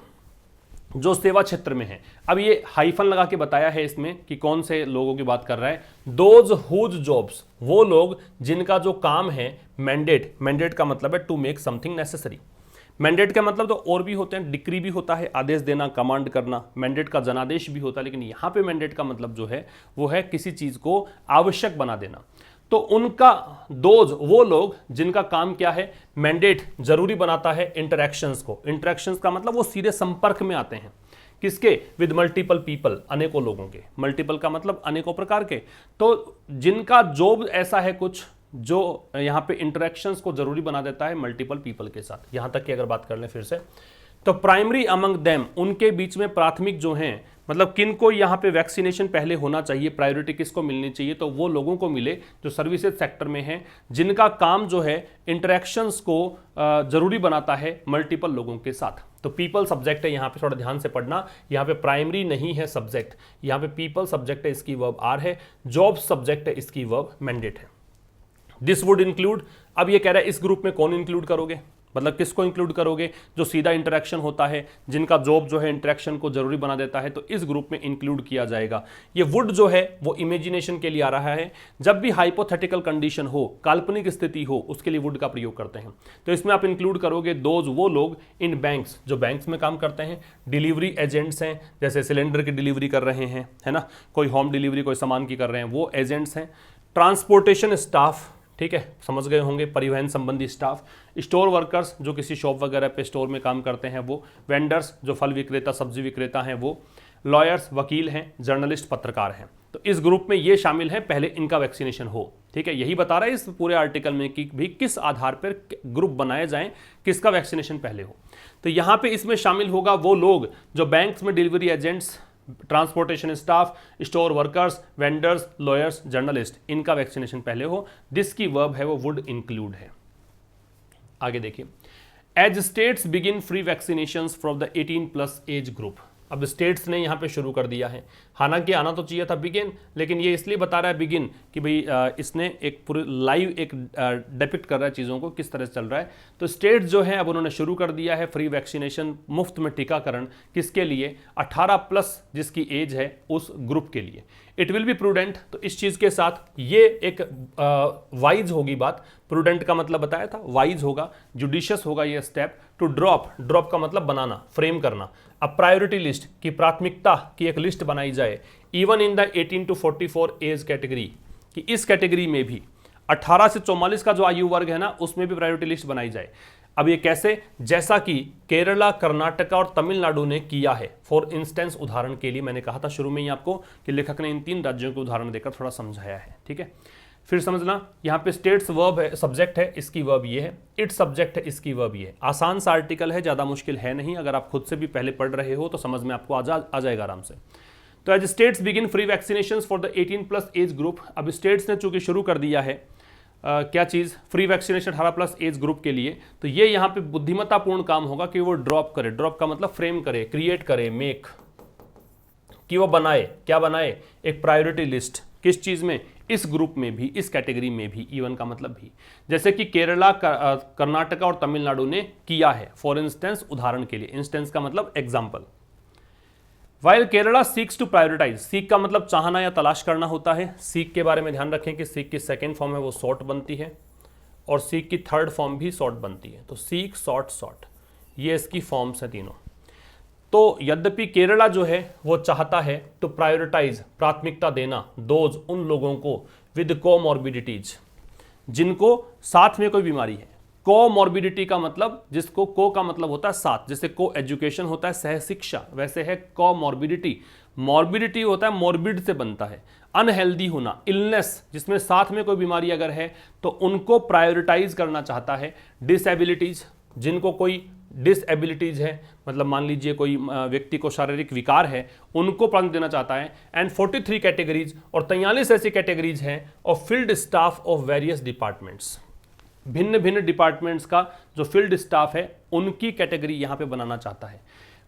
A: जो सेवा क्षेत्र में है। अब ये हाइफन लगा के बताया है इसमें कि कौन से लोगों की बात कर रहा है, दोज हुज जॉब्स, वो लोग जिनका जो काम है मैंडेट, मैंडेट का मतलब है to make something necessary. Mandate का मतलब तो और भी होते हैं, डिक्री भी होता है, आदेश देना, कमांड करना, मैंडेट का जनादेश भी होता है, लेकिन यहां पे मैंडेट का मतलब जो है वो है किसी चीज को आवश्यक बना देना। तो उनका दोज, वो लोग जिनका काम क्या है, मैंडेट जरूरी बनाता है इंटरैक्शंस को। इंटरैक्शंस का मतलब वो सीधे संपर्क में आते हैं, किसके, विद मल्टीपल पीपल, अनेकों लोगों के। मल्टीपल का मतलब अनेकों प्रकार के। तो जिनका जॉब ऐसा है कुछ जो यहां पे इंटरेक्शंस को जरूरी बना देता है मल्टीपल पीपल के साथ। यहां तक की अगर बात कर लें फिर से, तो प्राइमरी अमंग देम, उनके बीच में प्राथमिक जो हैं, मतलब किनको यहां पे वैक्सीनेशन पहले होना चाहिए, प्रायोरिटी किसको मिलनी चाहिए, तो वो लोगों को मिले जो सर्विसेज सेक्टर में हैं, जिनका काम जो है इंटरेक्शंस को जरूरी बनाता है मल्टीपल लोगों के साथ। तो पीपल सब्जेक्ट है, यहां पे थोड़ा ध्यान से पढ़ना, यहां पे प्राइमरी नहीं है सब्जेक्ट, यहां पे पीपल सब्जेक्ट है, इसकी वर्ब आर है, जॉब सब्जेक्ट है, इसकी वर्ब मैंडेट है। दिस वुड इंक्लूड, अब ये कह रहा है इस ग्रुप में कौन इंक्लूड करोगे, मतलब किसको इंक्लूड करोगे, जो सीधा इंटरेक्शन होता है, जिनका जॉब जो है इंटरेक्शन को जरूरी बना देता है, तो इस ग्रुप में इंक्लूड किया जाएगा। ये वुड जो है वो इमेजिनेशन के लिए आ रहा है, जब भी हाइपोथेटिकल कंडीशन हो, काल्पनिक स्थिति हो, उसके लिए वुड का प्रयोग करते हैं। तो इसमें आप इंक्लूड करोगे दोज, वो लोग, इन बैंक्स, जो बैंक्स में काम करते हैं, डिलीवरी एजेंट्स हैं, जैसे सिलेंडर की डिलीवरी कर रहे हैं, है ना, कोई होम डिलीवरी कोई सामान की कर रहे हैं, वो एजेंट्स हैं। ट्रांसपोर्टेशन स्टाफ, ठीक है, समझ गए होंगे, परिवहन संबंधी स्टाफ, स्टोर वर्कर्स जो किसी शॉप वगैरह पे स्टोर में काम करते हैं वो, वेंडर्स जो फल विक्रेता सब्जी विक्रेता हैं वो, लॉयर्स वकील हैं, जर्नलिस्ट पत्रकार हैं। तो इस ग्रुप में ये शामिल है, पहले इनका वैक्सीनेशन हो। ठीक है, यही बता रहा है इस पूरे आर्टिकल में कि भी किस आधार पर ग्रुप बनाए जाएं, किसका वैक्सीनेशन पहले हो। तो यहाँ पे इसमें शामिल होगा वो लोग जो बैंक्स में delivery agents, transportation staff, store workers, vendors, lawyers, journalist, इनका वैक्सीनेशन पहले हो। दिस की वर्ब है वो वुड इंक्लूड है। आगे देखिए, as states begin free vaccination for the 18+ age group. अब स्टेट्स ने यहाँ पे शुरू कर दिया है, हालांकि आना तो चाहिए था बिगिन, लेकिन ये इसलिए बता रहा है बिगिन कि भाई इसने एक पूरे लाइव एक डिपिक्ट कर रहा है चीज़ों को किस तरह से चल रहा है। तो स्टेट्स जो है अब उन्होंने शुरू कर दिया है फ्री वैक्सीनेशन, मुफ्त में टीकाकरण, किसके लिए, 18+ जिसकी एज है उस ग्रुप के लिए। इट विल बी प्रूडेंट, तो इस चीज़ के साथ ये एक वाइज होगी बात। प्रूडेंट का मतलब बताया था, वाइज होगा, जुडिशियस होगा ये स्टेप। टू ड्रॉप का मतलब बनाना, फ्रेम करना। अब प्रायोरिटी लिस्ट की प्राथमिकता की एक लिस्ट बनाई जाए, even in the 18 to 44 age category, कि इस कैटेगरी में भी 18 से 44 का जो आयु वर्ग है ना, उसमें भी प्रायोरिटी लिस्ट बनाई जाए। अब ये कैसे, जैसा कि केरला, कर्नाटका और तमिलनाडु ने किया है। फॉर इंस्टेंस, उदाहरण के लिए, मैंने कहा था शुरू में ही आपको कि लेखक ने इन 3 राज्यों के उदाहरण देकर थोड़ा समझाया है। ठीक है, फिर समझना, यहाँ पे स्टेट्स वर्ब है, सब्जेक्ट है, इसकी वर्ब ये है, इट्स सब्जेक्ट है, इसकी वर्ब ये है। आसान सा आर्टिकल है, ज़्यादा मुश्किल है नहीं, अगर आप खुद से भी पहले पढ़ रहे हो तो समझ में आपको आ जाएगा आराम से। तो as states begin free vaccination for the 18+ age group, अब स्टेट्स ने चूंकि शुरू कर दिया है क्या चीज़, फ्री वैक्सीनेशन 18+ एज ग्रुप के लिए, तो ये यहाँ पे बुद्धिमत्तापूर्ण काम होगा कि वो ड्रॉप करे। ड्रॉप का मतलब फ्रेम करे, क्रिएट करे, मेक, कि वो बनाए, क्या बनाए, एक प्रायोरिटी लिस्ट। किस चीज़ में, इस ग्रुप में भी, इस कैटेगरी में भी, इवन का मतलब भी, जैसे कि केरला, कर्नाटका और तमिलनाडु ने किया है। फॉर इंस्टेंस, उदाहरण के लिए, इंस्टेंस का मतलब example. While Kerala seeks to prioritise, seek का मतलब चाहना या तलाश करना होता है। सीक के बारे में ध्यान रखें कि सीक की सेकेंड फॉर्म है वो सॉर्ट बनती है, और सीक की थर्ड फॉर्म भी सॉर्ट बनती है। तो सीक, सॉर्ट, ये इसकी फॉर्म्स हैं तीनों। तो यद्यपि केरला जो है वो चाहता है टू प्रायोरिटाइज, प्राथमिकता देना, दोज, उन लोगों को, विद कोमॉर्बिडिटीज, जिनको साथ में कोई बीमारी है। कोमॉर्बिडिटी का मतलब, जिसको को का मतलब होता है साथ, जैसे को एजुकेशन होता है सह शिक्षा, वैसे है कोमॉर्बिडिटी। मॉर्बिडिटी होता है मॉर्बिड से बनता है, अनहेल्दी होना, इलनेस, जिसमें साथ में कोई बीमारी अगर है तो उनको प्रायोरिटाइज करना चाहता है। डिसेबिलिटीज, जिनको कोई डिसएबिलिटीज है, मतलब मान लीजिए कोई व्यक्ति को शारीरिक विकार है, उनको प्राथमिकता देना चाहता है। एंड 43 कैटेगरीज, और 43 ऐसी कैटेगरीज हैं of field staff of various departments, भिन्न भिन्न डिपार्टमेंट्स का जो फील्ड स्टाफ है उनकी कैटेगरी यहाँ पे बनाना चाहता है।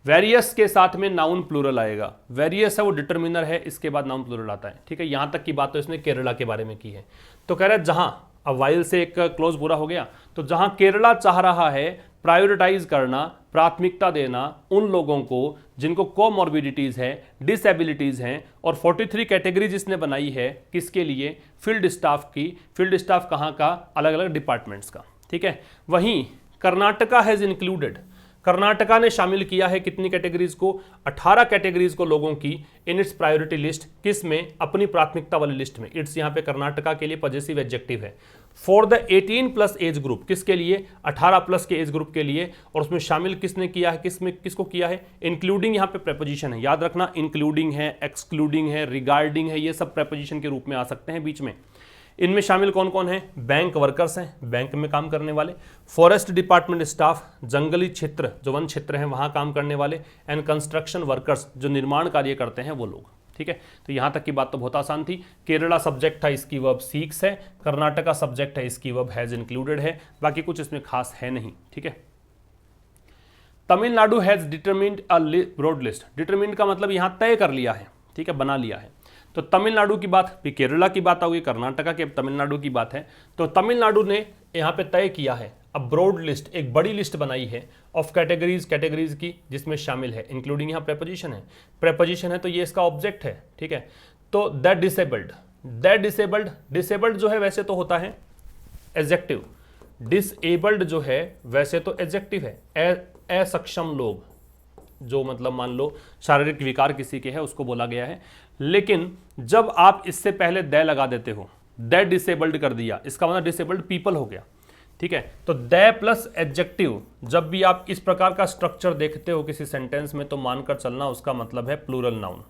A: वेरियस के साथ में नाउन प्लूरल आएगा, वेरियस है वो डिटर्मिनर है, इसके बाद नाउन प्लूरल आता है। ठीक है, यहाँ तक की बात तो इसने केरला के बारे में की है। तो कह रहा है जहां, अब वाइल से एक क्लोज पूरा हो गया, तो जहां केरला चाह रहा है प्रायोरिटाइज करना, प्राथमिकता देना उन लोगों को जिनको कोमॉर्बिडिटीज है, डिसेबिलिटीज हैं, और 43 कैटेगरी जिसने बनाई है, किसके लिए, फील्ड स्टाफ की। फील्ड स्टाफ कहाँ का, अलग अलग डिपार्टमेंट्स का। ठीक है, वहीं कर्नाटका हैज इंक्लूडेड, कर्नाटका ने शामिल किया है कितनी कैटेगरीज को, 18 कैटेगरीज को लोगों की, इन इट्स प्रायोरिटी लिस्ट, किस में, अपनी प्राथमिकता वाली लिस्ट में। इट्स यहाँ पे कर्नाटका के लिए पॉजेसिव एडजेक्टिव है। फॉर द 18+ एज ग्रुप, किसके लिए, 18+ के एज ग्रुप के लिए, और उसमें शामिल किसने किया है, किसको किया है, इंक्लूडिंग यहाँ पे प्रेपोजिशन है, याद रखना, इंक्लूडिंग है, एक्सक्लूडिंग है, रिगार्डिंग है, ये सब प्रेपोजिशन के रूप में आ सकते हैं बीच में। इनमें शामिल कौन कौन है, बैंक वर्कर्स हैं, बैंक में काम करने वाले, फॉरेस्ट डिपार्टमेंट स्टाफ, जंगली क्षेत्र जो वन क्षेत्र हैं वहाँ काम करने वाले, एंड कंस्ट्रक्शन वर्कर्स जो निर्माण कार्य करते हैं वो लोग। ठीक है, तो यहाँ तक की बात तो बहुत आसान थी। केरला सब्जेक्ट था, इसकी वर्ब सीक्स है, कर्नाटका सब्जेक्ट है, इसकी वर्ब हैज इंक्लूडेड है, बाकी कुछ इसमें खास है नहीं। ठीक है, Tamil Nadu has determined a broad list, determined का मतलब यहाँ तय कर लिया है, ठीक है, बना लिया है। तो तमिलनाडु की बात, फिर केरला की बात होगी, कर्नाटका की, अब तमिलनाडु की बात है। तो तमिलनाडु ने यहाँ पे तय किया है, अब ब्रॉड लिस्ट, एक बड़ी लिस्ट बनाई है ऑफ कैटेगरीज की, जिसमें शामिल है, इंक्लूडिंग यहाँ प्रेपोजिशन है, तो ये इसका ऑब्जेक्ट है। ठीक है, तो दैट डिसेबल्ड जो है वैसे तो होता है एडजेक्टिव, डिसेबल्ड जो है वैसे तो एडजेक्टिव है। असक्षम लोग, जो मतलब मान लो शारीरिक विकार किसी के है, उसको बोला गया है। लेकिन जब आप इससे पहले द लगा देते हो, द डिसेबल्ड कर दिया, इसका मतलब डिसेबल्ड पीपल हो गया। ठीक है, तो द प्लस एडजेक्टिव, जब भी आप इस प्रकार का स्ट्रक्चर देखते हो किसी सेंटेंस में तो मानकर चलना उसका मतलब है प्लूरल नाउन।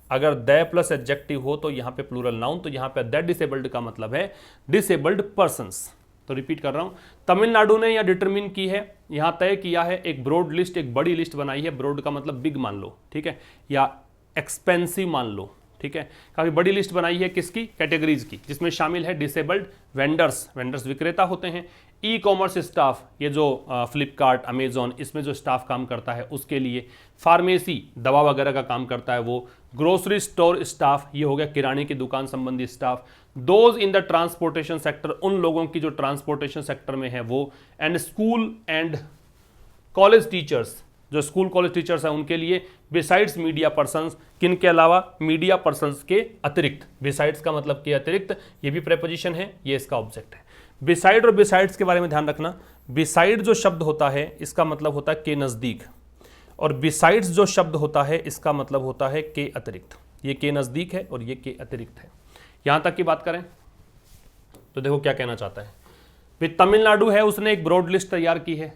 A: अगर द प्लस एडजेक्टिव हो तो यहाँ पे प्लूरल नाउन, तो यहाँ पे द डिसेबल्ड का मतलब है डिसेबल्ड पर्सन्स। तो रिपीट कर रहा हूँ, तमिलनाडु ने यह डिटरमिन की है, यहाँ तय किया है, एक ब्रॉड लिस्ट, एक बड़ी लिस्ट बनाई है, ब्रॉड का मतलब बिग मान लो, ठीक है, या एक्सपेंसिव मान लो, ठीक है, काफी बड़ी लिस्ट बनाई है किसकी, कैटेगरीज की, जिसमें शामिल है डिसेबल्ड वेंडर्स, वेंडर्स विक्रेता होते हैं, ई कॉमर्स स्टाफ, ये जो फ्लिपकार्ट, अमेजॉन, इसमें जो स्टाफ काम करता है उसके लिए, फार्मेसी, दवा वगैरह का काम करता है वो, ग्रोसरी स्टोर स्टाफ, ये हो गया किराने की दुकान संबंधी staff, those in the transportation sector, उन लोगों की जो ट्रांसपोर्टेशन सेक्टर में है वो, and school and college teachers, जो स्कूल कॉलेज टीचर्स हैं उनके लिए, बिसाइड्स मीडिया पर्सन्स, किन के अलावा, मीडिया पर्सन्स के अतिरिक्त, बिसाइड्स का मतलब के अतिरिक्त, ये भी प्रेपोजिशन है, ये इसका ऑब्जेक्ट है। बिसाइड और बिसाइड्स के बारे में ध्यान रखना, बिसाइड जो शब्द होता है इसका मतलब होता है के नज़दीक, और बिसाइड्स जो शब्द होता है इसका मतलब होता है के अतिरिक्त। ये के नज़दीक है और ये के अतिरिक्त है। यहाँ तक की बात करें तो देखो क्या कहना चाहता है, भाई तमिलनाडु है, उसने एक ब्रॉड लिस्ट तैयार की है,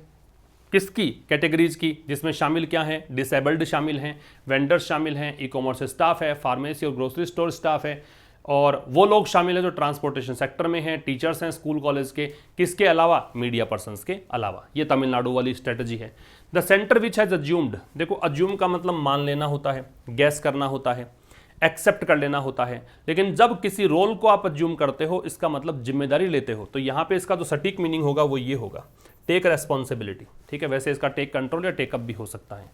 A: किसकी, कैटेगरीज की, जिसमें शामिल क्या है, डिसेबल्ड शामिल हैं, वेंडर्स शामिल हैं, ई कॉमर्स स्टाफ है, फार्मेसी और ग्रोसरी स्टोर स्टाफ है, और वो लोग शामिल हैं जो ट्रांसपोर्टेशन सेक्टर में हैं, टीचर्स हैं स्कूल कॉलेज के, किसके अलावा, मीडिया पर्सन्स के अलावा। ये तमिलनाडु वाली स्ट्रेटजी है। The centre which has assumed, देखो अज्यूम का मतलब मान लेना होता है, गैस करना होता है, एक्सेप्ट कर लेना होता है, लेकिन जब किसी रोल को आप अज्यूम करते हो इसका मतलब जिम्मेदारी लेते हो, तो यहाँ पे इसका जो सटीक मीनिंग होगा वो ये होगा, टेक रेस्पॉन्सिबिलिटी। ठीक है, वैसे इसका टेक कंट्रोल या टेकअप भी हो सकता है।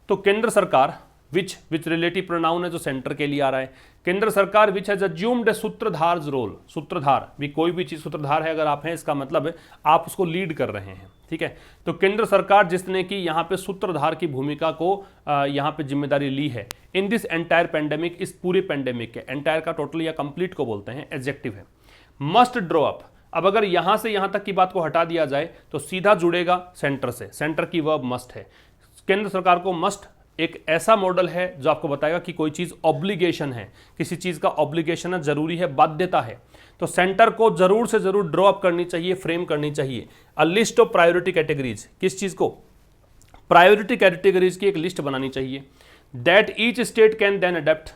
A: तो केंद्र सरकार, विच रिलेटिव प्रोनाउन है जो सेंटर के लिए आ रहा है, केंद्र सरकार विच हैज अज्यूम्ड सूत्रधार रोल, सूत्रधार भी कोई भी चीज सूत्रधार है अगर आप हैं, इसका मतलब है आप उसको लीड कर रहे हैं। ठीक है, तो केंद्र सरकार जिसने की यहाँ पे सूत्रधार की भूमिका को यहाँ पे जिम्मेदारी ली है, इन दिस एंटायर पेंडेमिक, इस पूरे पेंडेमिक के, एंटायर का टोटल या कंप्लीट को बोलते हैं, एडजेक्टिव है। मस्ट ड्रॉ अप, अब अगर यहां से यहां तक की बात को हटा दिया जाए तो सीधा जुड़ेगा सेंटर से, सेंटर की वर्ब मस्ट है। केंद्र सरकार को मस्ट एक ऐसा मॉडल है जो आपको बताएगा कि कोई चीज ऑब्लिगेशन है, किसी चीज का ऑब्लिगेशन है, जरूरी है, बाध्यता है, तो सेंटर को जरूर से जरूर ड्रॉ अप करनी चाहिए, फ्रेम करनी चाहिए a list of priority categories, किस चीज को, प्रायोरिटी कैटेगरीज की एक लिस्ट बनानी चाहिए, that each state can then adapt,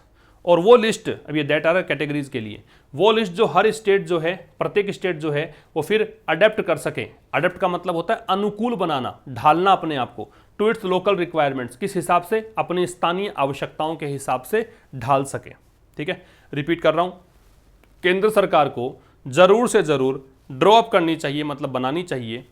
A: और वो लिस्ट, अब ये दैट आ रहा है कैटेगरीज के लिए, वो लिस्ट जो हर स्टेट जो है, प्रत्येक स्टेट जो है वो फिर अडेप्ट कर सके। अडेप्ट का मतलब होता है अनुकूल बनाना, ढालना अपने आप को, टू इट्स लोकल रिक्वायरमेंट्स, किस हिसाब से, अपनी स्थानीय आवश्यकताओं के हिसाब से ढाल सके। ठीक है, रिपीट कर रहा हूं, केंद्र सरकार को जरूर से जरूर ड्रॉ अप करनी चाहिए, मतलब बनानी चाहिए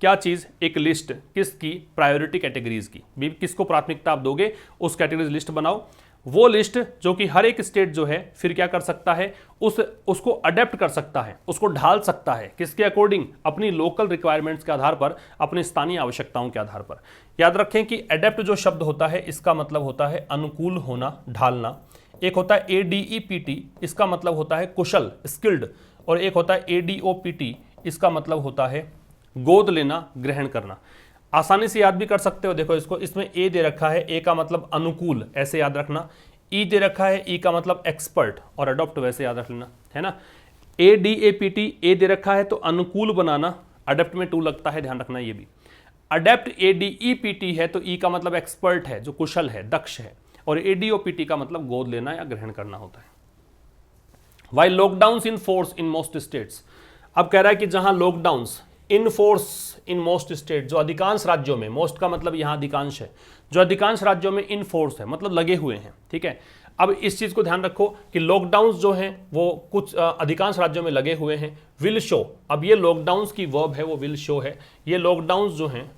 A: क्या चीज, एक लिस्ट, किसकी, प्रायोरिटी कैटेगरीज की, भी किसको प्राथमिकता आप दोगे उस कैटेगरीज लिस्ट बनाओ, वो लिस्ट जो कि हर एक स्टेट जो है फिर क्या कर सकता है, उसको अडेप्ट कर सकता है, उसको ढाल सकता है, किसके अकॉर्डिंग, अपनी लोकल रिक्वायरमेंट्स के आधार पर, अपनी स्थानीय आवश्यकताओं के आधार पर। याद रखें कि अडेप्ट जो शब्द होता है इसका मतलब होता है अनुकूल होना, ढालना। एक होता है ADEPT, इसका मतलब होता है कुशल, स्किल्ड, और एक होता है ADOPT, इसका मतलब होता है गोद लेना, ग्रहण करना। आसानी से याद भी कर सकते हो, देखो इसको, इसमें ए दे रखा है, ए का मतलब अनुकूल, ऐसे याद रखना, ई दे रखा है, ई का मतलब एक्सपर्ट, और अडॉप्ट वैसे याद रख लेना, है ना। ADAPT, ए दे रखा है तो अनुकूल बनाना, अडेप्ट में टू लगता है, ध्यान रखना ये भी। अडेप्ट ADEPT है तो ई का मतलब एक्सपर्ट है, जो कुशल है, दक्ष है, और ADOPT का मतलब गोद लेना या ग्रहण करना होता है। While lockdown in force in most states, अब कह रहा है कि जहां lockdowns in force in most state, जो अधिकांश राज्यों में, मोस्ट का मतलब यहां अधिकांश है, जो अधिकांश राज्यों में इन फोर्स है, मतलब लगे हुए हैं। ठीक है, अब इस चीज को ध्यान रखो कि लॉकडाउन्स जो हैं वो कुछ अधिकांश राज्यों में लगे हुए हैं, विल शो, अब ये लॉकडाउन्स की वर्ब है वो विल शो है, ये लॉकडाउन्स जो हैं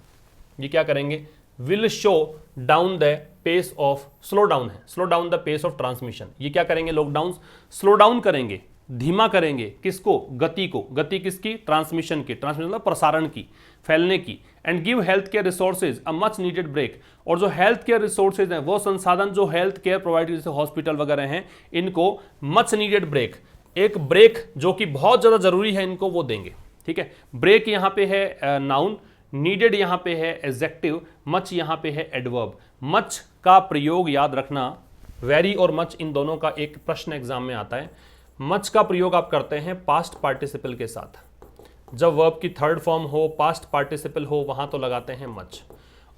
A: ये क्या करेंगे, will show down the pace of, slow down है, slow down the pace of transmission, ये क्या करेंगे, लॉकडाउन्स स्लो डाउन करेंगे, धीमा करेंगे, किसको, गति को, गति किसकी, ट्रांसमिशन की, ट्रांसमिशन मतलब प्रसारण की, फैलने की, and give health care resources a much needed break, और जो हेल्थ केयर रिसोर्सेज हैं, वो संसाधन जो हेल्थ केयर प्रोवाइड, जैसे हॉस्पिटल वगैरह हैं, इनको मच नीडेड ब्रेक, एक ब्रेक जो कि बहुत ज़्यादा जरूरी है, इनको वो देंगे। ठीक है, ब्रेक यहाँ पे है नाउन, नीडेड यहाँ पे है एडजेक्टिव, मच यहाँ पे है एडवर्ब। मच का प्रयोग याद रखना, वेरी और मच इन दोनों का एक प्रश्न एग्जाम में आता है। मच का प्रयोग आप करते हैं पास्ट पार्टिसिपल के साथ। जब वर्ब की थर्ड फॉर्म हो, पास्ट पार्टिसिपल हो, वहां तो लगाते हैं मच।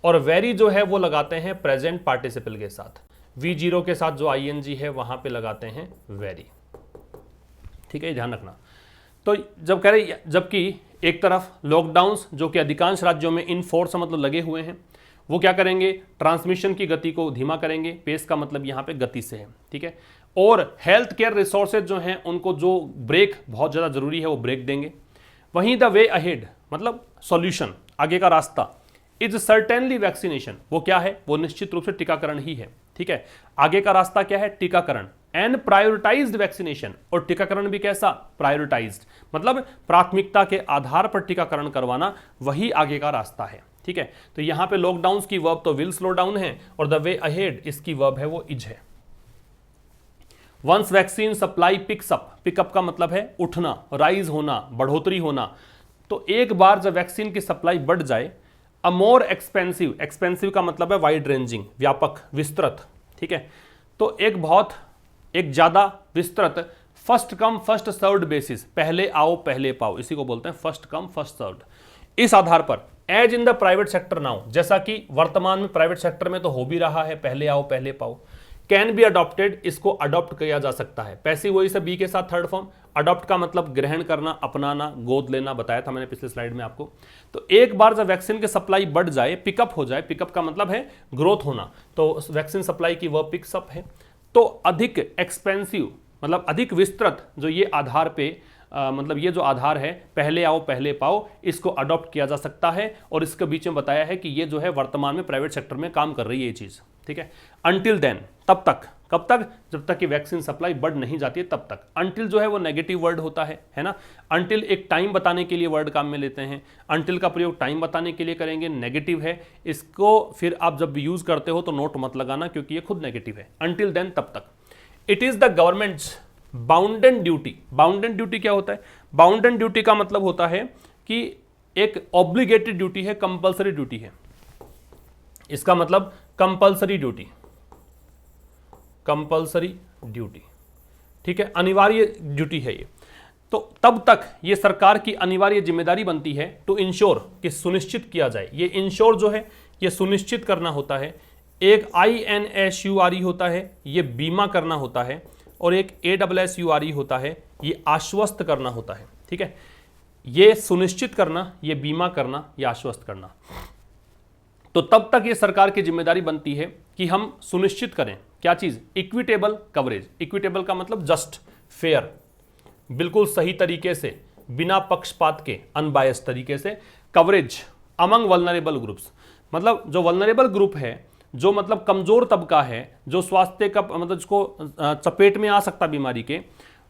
A: और वेरी जो है वो लगाते हैं प्रेजेंट पार्टिसिपल के साथ। V0 के साथ जो ING है वहां पे लगाते हैं वेरी। ठीक है, ध्यान रखना। तो जब कह रहे, जबकि एक तरफ लॉकडाउन्स जो कि अधिकांश राज्यों में इन फोर्स मतलब लगे हुए हैं, वो क्या करेंगे, ट्रांसमिशन की गति को धीमा करेंगे। पेस का मतलब यहाँ पे गति से है। ठीक है, और हेल्थ केयर रिसोर्सेज जो हैं उनको जो ब्रेक बहुत ज़्यादा जरूरी है वो ब्रेक देंगे। वहीं द वे अहेड मतलब सॉल्यूशन, आगे का रास्ता, इज सर्टेनली वैक्सीनेशन, वो क्या है, वो निश्चित रूप से टीकाकरण ही है। ठीक है, आगे का रास्ता क्या है, टीकाकरण एंड प्रायोरिटाइज्ड वैक्सीनेशन, और टीकाकरण भी कैसा, प्रायोरिटाइज्ड, मतलब प्राथमिकता के आधार पर टीकाकरण करवाना, वही आगे का रास्ता है। ठीक है, तो यहां पे लॉकडाउन की वर्ब तो विल स्लो डाउन है, और द वे अहेड इसकी वर्ब है वो इज है। Once vaccine supply picks up, pick up का मतलब है उठना, राइज होना, बढ़ोतरी होना। तो एक बार जब वैक्सीन की सप्लाई बढ़ जाए, अ मोर एक्सपेंसिव, एक्सपेंसिव का मतलब है वाइड रेंजिंग, व्यापक, विस्तृत। ठीक है, तो एक ज्यादा विस्तृत first come first served basis, पहले आओ पहले पाओ, इसी को बोलते हैं फर्स्ट कम फर्स्ट सर्व्ड। इस आधार पर as in the private sector now, जैसा कि वर्तमान में प्राइवेट सेक्टर में तो हो भी रहा है, पहले आओ पहले पाओ, कैन बी अडॉप्टेड, इसको अडॉप्ट किया जा सकता है। पैसिव वही से बी के साथ थर्ड फॉर्म, अडॉप्ट का मतलब ग्रहण करना, अपनाना, गोद लेना, बताया था मैंने पिछले स्लाइड में आपको। तो एक बार जब वैक्सीन की सप्लाई बढ़ जाए, पिकअप हो जाए, पिकअप का मतलब है ग्रोथ होना, तो वैक्सीन सप्लाई की वह पिक्स अप है, तो अधिक एक्सपेंसिव मतलब अधिक विस्तृत जो ये आधार पे मतलब ये जो आधार है, पहले आओ पहले पाओ, इसको अडॉप्ट किया जा सकता है। और इसके बीच में बताया है कि ये जो है वर्तमान में प्राइवेट सेक्टर में काम कर रही है ये चीज़। ठीक है, अंटिल देन, तब तक, कब तक, जब तक कि वैक्सीन सप्लाई बढ़ नहीं जाती है तब तक। अंटिल जो है वो नेगेटिव वर्ड होता है ना। अंटिल एक टाइम बताने के लिए वर्ड काम में लेते हैं। अंटिल का प्रयोग टाइम बताने के लिए करेंगे, नेगेटिव है, इसको फिर आप जब यूज करते हो तो नोट मत लगाना क्योंकि ये खुद नेगेटिव है। अंटिल देन, तब तक। It is the government's bounden duty, bounden duty क्या होता है, बाउंडन ड्यूटी का मतलब होता है कि एक ऑब्लिगेटेड ड्यूटी है, कंपल्सरी ड्यूटी है। इसका मतलब कंपल्सरी ड्यूटी, कंपल्सरी ड्यूटी। ठीक है, अनिवार्य ड्यूटी है ये। तो तब तक ये सरकार की अनिवार्य जिम्मेदारी बनती है टू इंश्योर, कि सुनिश्चित किया जाए। ये इंश्योर जो है ये सुनिश्चित करना होता है। एक INSURE होता है, ये बीमा करना होता है, और एक ASSURE होता है, ये आश्वस्त करना होता है। ठीक है, ये सुनिश्चित करना, ये बीमा करना, ये आश्वस्त करना। तो तब तक ये सरकार की जिम्मेदारी बनती है कि हम सुनिश्चित करें क्या चीज, इक्विटेबल कवरेज। इक्विटेबल का मतलब जस्ट, फेयर, बिल्कुल सही तरीके से, बिना पक्षपात के, अनबायस्ड तरीके से कवरेज अमंग वल्नरेबल ग्रुप्स, मतलब जो वल्नरेबल ग्रुप है, जो मतलब कमजोर तबका है, जो स्वास्थ्य का मतलब जिसको चपेट में आ सकता बीमारी के,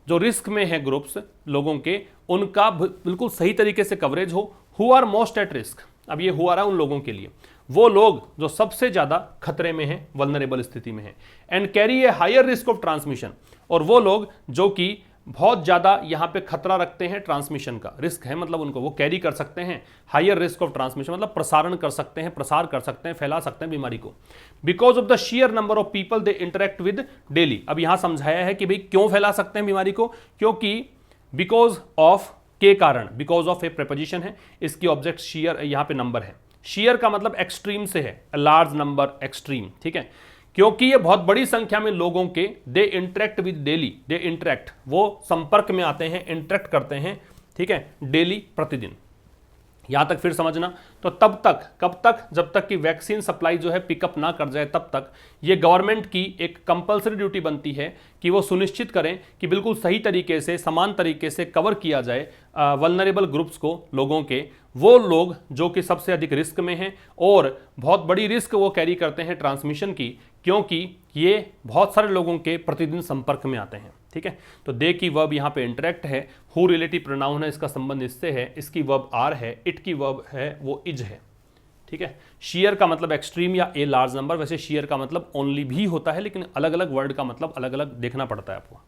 A: जो रिस्क में है ग्रुप्स लोगों के, उनका बिल्कुल सही तरीके से कवरेज हो। Who are most at risk, अब ये हुआ रहा उन लोगों के लिए, वो लोग जो सबसे ज्यादा खतरे में हैं, वल्नरेबल स्थिति में हैं, and carry a higher risk of transmission, और वो लोग जो कि बहुत ज्यादा यहां पे खतरा रखते हैं, ट्रांसमिशन का रिस्क है मतलब उनको वो कैरी कर सकते हैं, हायर रिस्क ऑफ ट्रांसमिशन मतलब प्रसारण कर सकते हैं, प्रसार कर सकते हैं, फैला सकते हैं बीमारी को, because of the share number of people they interact with daily. अब यहां समझाया है कि भाई क्यों फैला सकते हैं बीमारी को, क्योंकि बिकॉज ऑफ के कारण, बिकॉज ऑफ ए प्रेपोजिशन है, इसकी ऑब्जेक्ट शेयर यहां पे नंबर है। शेयर का मतलब एक्सट्रीम से है, लार्ज नंबर, एक्सट्रीम। ठीक है, क्योंकि ये बहुत बड़ी संख्या में लोगों के they interact with daily, they interact वो संपर्क में आते हैं, इंटरेक्ट करते हैं। ठीक है, डेली, प्रतिदिन। यहां तक फिर समझना। तो तब तक, कब तक, जब तक कि वैक्सीन सप्लाई जो है पिकअप ना कर जाए, तब तक ये गवर्नमेंट की एक कंपल्सरी ड्यूटी बनती है कि वो सुनिश्चित करें कि बिल्कुल सही तरीके से, समान तरीके से कवर किया जाए वल्नरेबल ग्रुप्स को, लोगों के, वो लोग जो कि सबसे अधिक रिस्क में हैं और बहुत बड़ी रिस्क वो कैरी करते हैं ट्रांसमिशन की, क्योंकि ये बहुत सारे लोगों के प्रतिदिन संपर्क में आते हैं। ठीक है, तो दे की वर्ब यहाँ पे इंटरेक्ट है, हु रिलेटिव प्रोनाउन है, इसका संबंध इससे है, इसकी वर्ब आर है, इट की वर्ब है वो इज है। ठीक है, शेयर का मतलब एक्सट्रीम या ए लार्ज नंबर, वैसे शेयर का मतलब ओनली भी होता है, लेकिन अलग अलग वर्ड का मतलब अलग अलग देखना पड़ता है आपको।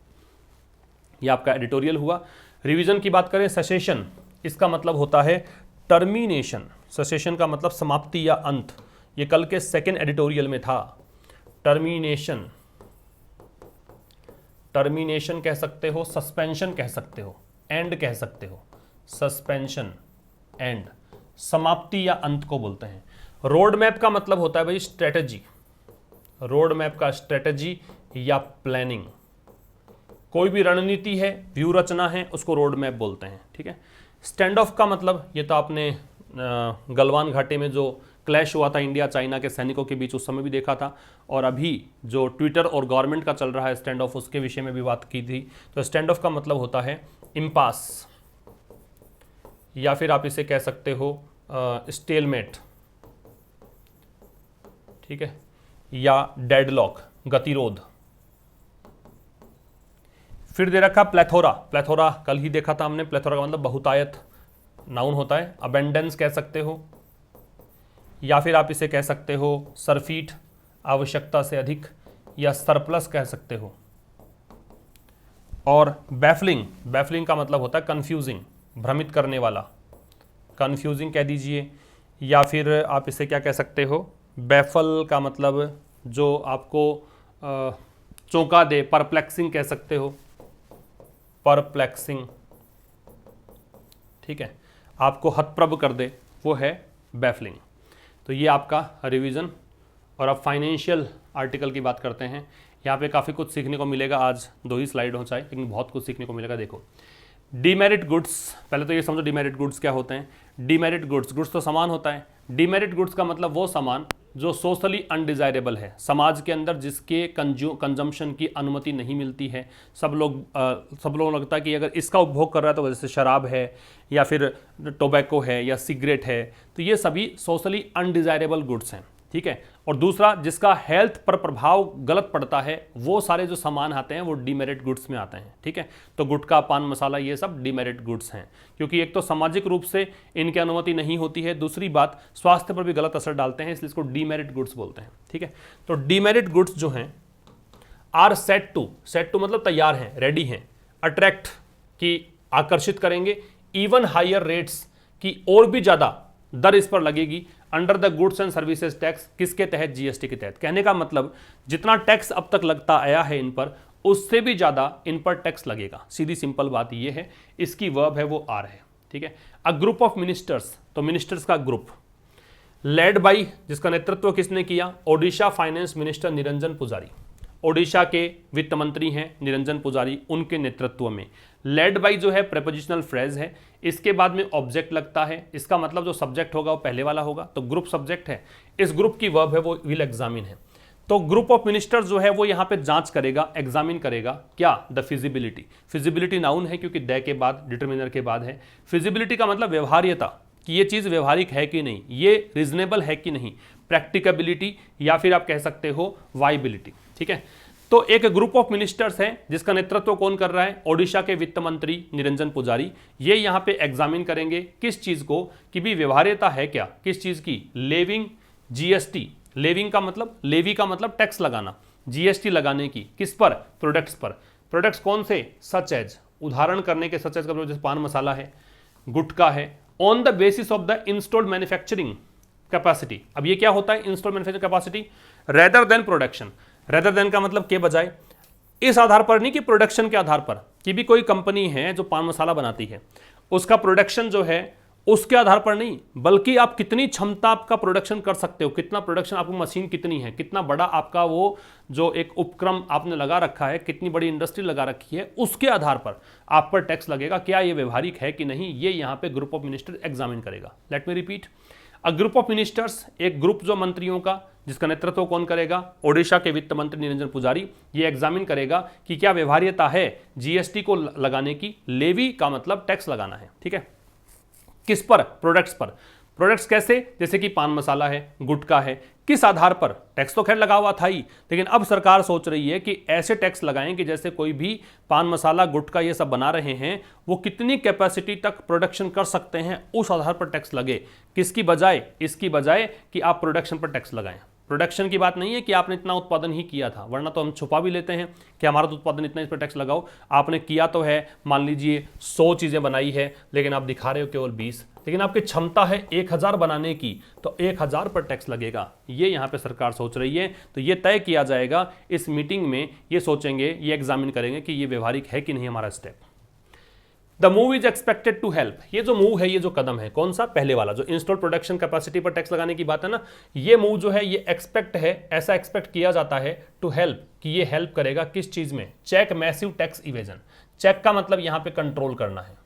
A: यह आपका एडिटोरियल हुआ। रिवीजन की बात करें, सेसेशन, इसका मतलब होता है टर्मिनेशन। सेसेशन का मतलब समाप्ति या अंत, ये कल के सेकेंड एडिटोरियल में था। टर्मिनेशन, टर्मिनेशन कह सकते हो, सस्पेंशन कह सकते हो, एंड कह सकते हो, सस्पेंशन एंड, समाप्ति या अंत को बोलते हैं। रोड मैप का मतलब होता है भाई स्ट्रेटजी, रोड मैप का स्ट्रेटजी या प्लानिंग, कोई भी रणनीति है, व्यू रचना है, उसको रोड मैप बोलते हैं, ठीक है। स्टैंड ऑफ का मतलब, ये तो आपने गलवान घाटी में जो क्लैश हुआ था इंडिया चाइना के सैनिकों के बीच, उस समय भी देखा था, और अभी जो ट्विटर और गवर्नमेंट का चल रहा है स्टैंड ऑफ, उसके विषय में भी बात की थी। तो स्टैंड ऑफ का मतलब होता है इम्पास, या फिर आप इसे कह सकते हो स्टेलमेट, ठीक है, या डेडलॉक, गतिरोध। फिर दे रखा प्लेथोरा, प्लेथोरा कल ही देखा था हमने, प्लेथोरा का मतलब बहुतायत, नाउन होता है। अबेंडेंस कह सकते हो, या फिर आप इसे कह सकते हो सरफीट, आवश्यकता से अधिक, या सरप्लस कह सकते हो। और बैफलिंग, बैफलिंग का मतलब होता है कंफ्यूजिंग, भ्रमित करने वाला, कंफ्यूजिंग कह दीजिए। या फिर आप इसे क्या कह सकते हो, बैफल का मतलब जो आपको चौंका दे, परप्लेक्सिंग कह सकते हो, परप्लेक्सिंग, ठीक है, आपको हतप्रभ कर दे, वो है बैफलिंग। तो ये आपका रिवीजन। और अब फाइनेंशियल आर्टिकल की बात करते हैं। यहाँ पे काफ़ी कुछ सीखने को मिलेगा, आज 2 ही स्लाइड हो चाहे, लेकिन बहुत कुछ सीखने को मिलेगा। देखो, डीमेरिट गुड्स, पहले तो ये समझो डीमेरिट गुड्स क्या होते हैं। डीमेरिट गुड्स, गुड्स तो सामान होता है, डीमेरिट गुड्स का मतलब वो सामान जो सोशली अनडिजायरेबल है, समाज के अंदर जिसके कंजम्पशन की अनुमति नहीं मिलती है। सब लोग लगता है कि अगर इसका उपभोग कर रहा है तो जैसे शराब है या फिर टोबैको है या सिगरेट है, तो ये सभी सोशली अनडिजायरेबल गुड्स हैं, ठीक है। और दूसरा, जिसका हेल्थ पर प्रभाव गलत पड़ता है, वो सारे जो सामान आते हैं वो डीमेरिट गुड्स में आते हैं, ठीक है। तो गुटखा, पान मसाला, ये सब डीमेरिट गुड्स हैं, क्योंकि एक तो सामाजिक रूप से इनकी अनुमति नहीं होती है, दूसरी बात स्वास्थ्य पर भी गलत असर डालते हैं, इसलिए इसको डीमेरिट गुड्स बोलते हैं, ठीक है। तो डीमेरिट गुड्स जो हैं आर सेट टू मतलब तैयार हैं, रेडी हैं, अट्रैक्ट की आकर्षित करेंगे, इवन हायर रेट्स की और भी ज़्यादा दर इस पर लगेगी, under the goods and services tax, किसके तहत, जीएसटी के तहत। कहने का मतलब जितना टैक्स अब तक लगता आया है इन पर, उससे भी ज़्यादा इन पर टैक्स लगेगा। सीधी सिंपल बात ये है। इसकी वर्ब है वो आर है, ठीक है। अ ग्रुप ऑफ मिनिस्टर्स, तो मिनिस्टर्स का ग्रुप, लेड बाई, जिसका नेतृत्व किसने किया, ओडिशा फाइनेंस मिनिस्टर निरंजन पुजारी। ओडिशा के वित्त मंत्री हैं निरंजन पुजारी, उनके नेतृत्व में। लेड बाई जो है प्रेपोजिशनल फ्रेज है, इसके बाद में ऑब्जेक्ट लगता है, इसका मतलब जो सब्जेक्ट होगा वो पहले वाला होगा, तो ग्रुप सब्जेक्ट है। इस ग्रुप की वर्ब है वो विल एग्जामिन है। तो ग्रुप ऑफ मिनिस्टर्स जो है वो यहाँ पे जांच करेगा, एग्जामिन करेगा क्या, द फिजिबिलिटी। फिजिबिलिटी नाउन है क्योंकि द के बाद, डिटरमिनर के बाद है। फिजिबिलिटी का मतलब व्यवहार्यता, कि ये चीज़ व्यवहारिक है कि नहीं, ये रीजनेबल है कि नहीं, प्रैक्टिकेबिलिटी, या फिर आप कह सकते हो वाइबिलिटी, ठीक है। तो एक ग्रुप ऑफ मिनिस्टर्स है जिसका नेतृत्व कौन कर रहा है, ओडिशा के वित्त मंत्री निरंजन पुजारी। ये यहाँ पे एग्जामिन करेंगे किस चीज़ को, कि भी व्यवहार्यता है क्या, किस चीज़ की, लेविंग जीएसटी, लेविंग का मतलब, लेवी का मतलब टैक्स लगाना, जीएसटी लगाने की, किस पर, प्रोडक्ट्स पर। प्रोडक्ट्स कौन से, सच एज, उदाहरण करने के सच एज का मतलब जैसे पान मसाला है, गुटखा है, on the basis of the installed manufacturing capacity. अब ये क्या होता है, installed manufacturing capacity, rather than production. Rather than का मतलब के बजाय, इस आधार पर नहीं कि प्रोडक्शन के आधार पर, कि भी कोई कंपनी है जो पान मसाला बनाती है, उसका प्रोडक्शन जो है उसके आधार पर नहीं, बल्कि आप कितनी क्षमता आपका प्रोडक्शन कर सकते हो, कितना प्रोडक्शन, आपकी मशीन कितनी है, कितना बड़ा आपका वो जो एक उपक्रम आपने लगा रखा है, कितनी बड़ी इंडस्ट्री लगा रखी है, उसके आधार पर आप पर टैक्स लगेगा। क्या ये व्यवहारिक है कि नहीं, ये यहाँ पे ग्रुप ऑफ मिनिस्टर एग्जामिन करेगा। Let me repeat, a group of ministers, एक ग्रुप जो मंत्रियों का, जिसका नेतृत्व कौन करेगा, ओडिशा के वित्त मंत्री निरंजन पुजारी, ये एग्जामिन करेगा कि क्या व्यवहार्यता है जीएसटी को लगाने की। लेवी का मतलब टैक्स लगाना है, ठीक है, किस पर, प्रोडक्ट्स पर। प्रोडक्ट्स कैसे, जैसे कि पान मसाला है, गुटखा है, किस आधार पर, टैक्स तो खैर लगा हुआ था ही, लेकिन अब सरकार सोच रही है कि ऐसे टैक्स लगाएं कि जैसे कोई भी पान मसाला, गुटखा ये सब बना रहे हैं, वो कितनी कैपेसिटी तक प्रोडक्शन कर सकते हैं, उस आधार पर टैक्स लगे। किसकी बजाय, इसकी बजाय कि आप प्रोडक्शन पर टैक्स लगाएं। प्रोडक्शन की बात नहीं है कि आपने इतना उत्पादन ही किया था, वरना तो हम छुपा भी लेते हैं कि हमारा तो उत्पादन इतना, इस पर टैक्स लगाओ। आपने किया तो है, मान लीजिए 100 चीज़ें बनाई है, लेकिन आप दिखा रहे हो केवल 20, लेकिन आपकी क्षमता है 1000 बनाने की, तो 1000 पर टैक्स लगेगा। ये यहाँ पे सरकार सोच रही है। तो ये तय किया जाएगा इस मीटिंग में, ये सोचेंगे, ये एग्जामिन करेंगे कि ये व्यवहारिक है कि नहीं हमारा step. The move is expected to help, ये जो मूव है, ये जो कदम है, कौन सा, पहले वाला जो इंस्टॉल प्रोडक्शन कैपेसिटी पर टैक्स लगाने की बात है ना, ये मूव जो है ये एक्सपेक्ट है, ऐसा एक्सपेक्ट किया जाता है टू हेल्प, कि ये हेल्प करेगा किस चीज में, check massive tax evasion. Check का मतलब यहां पे कंट्रोल करना है,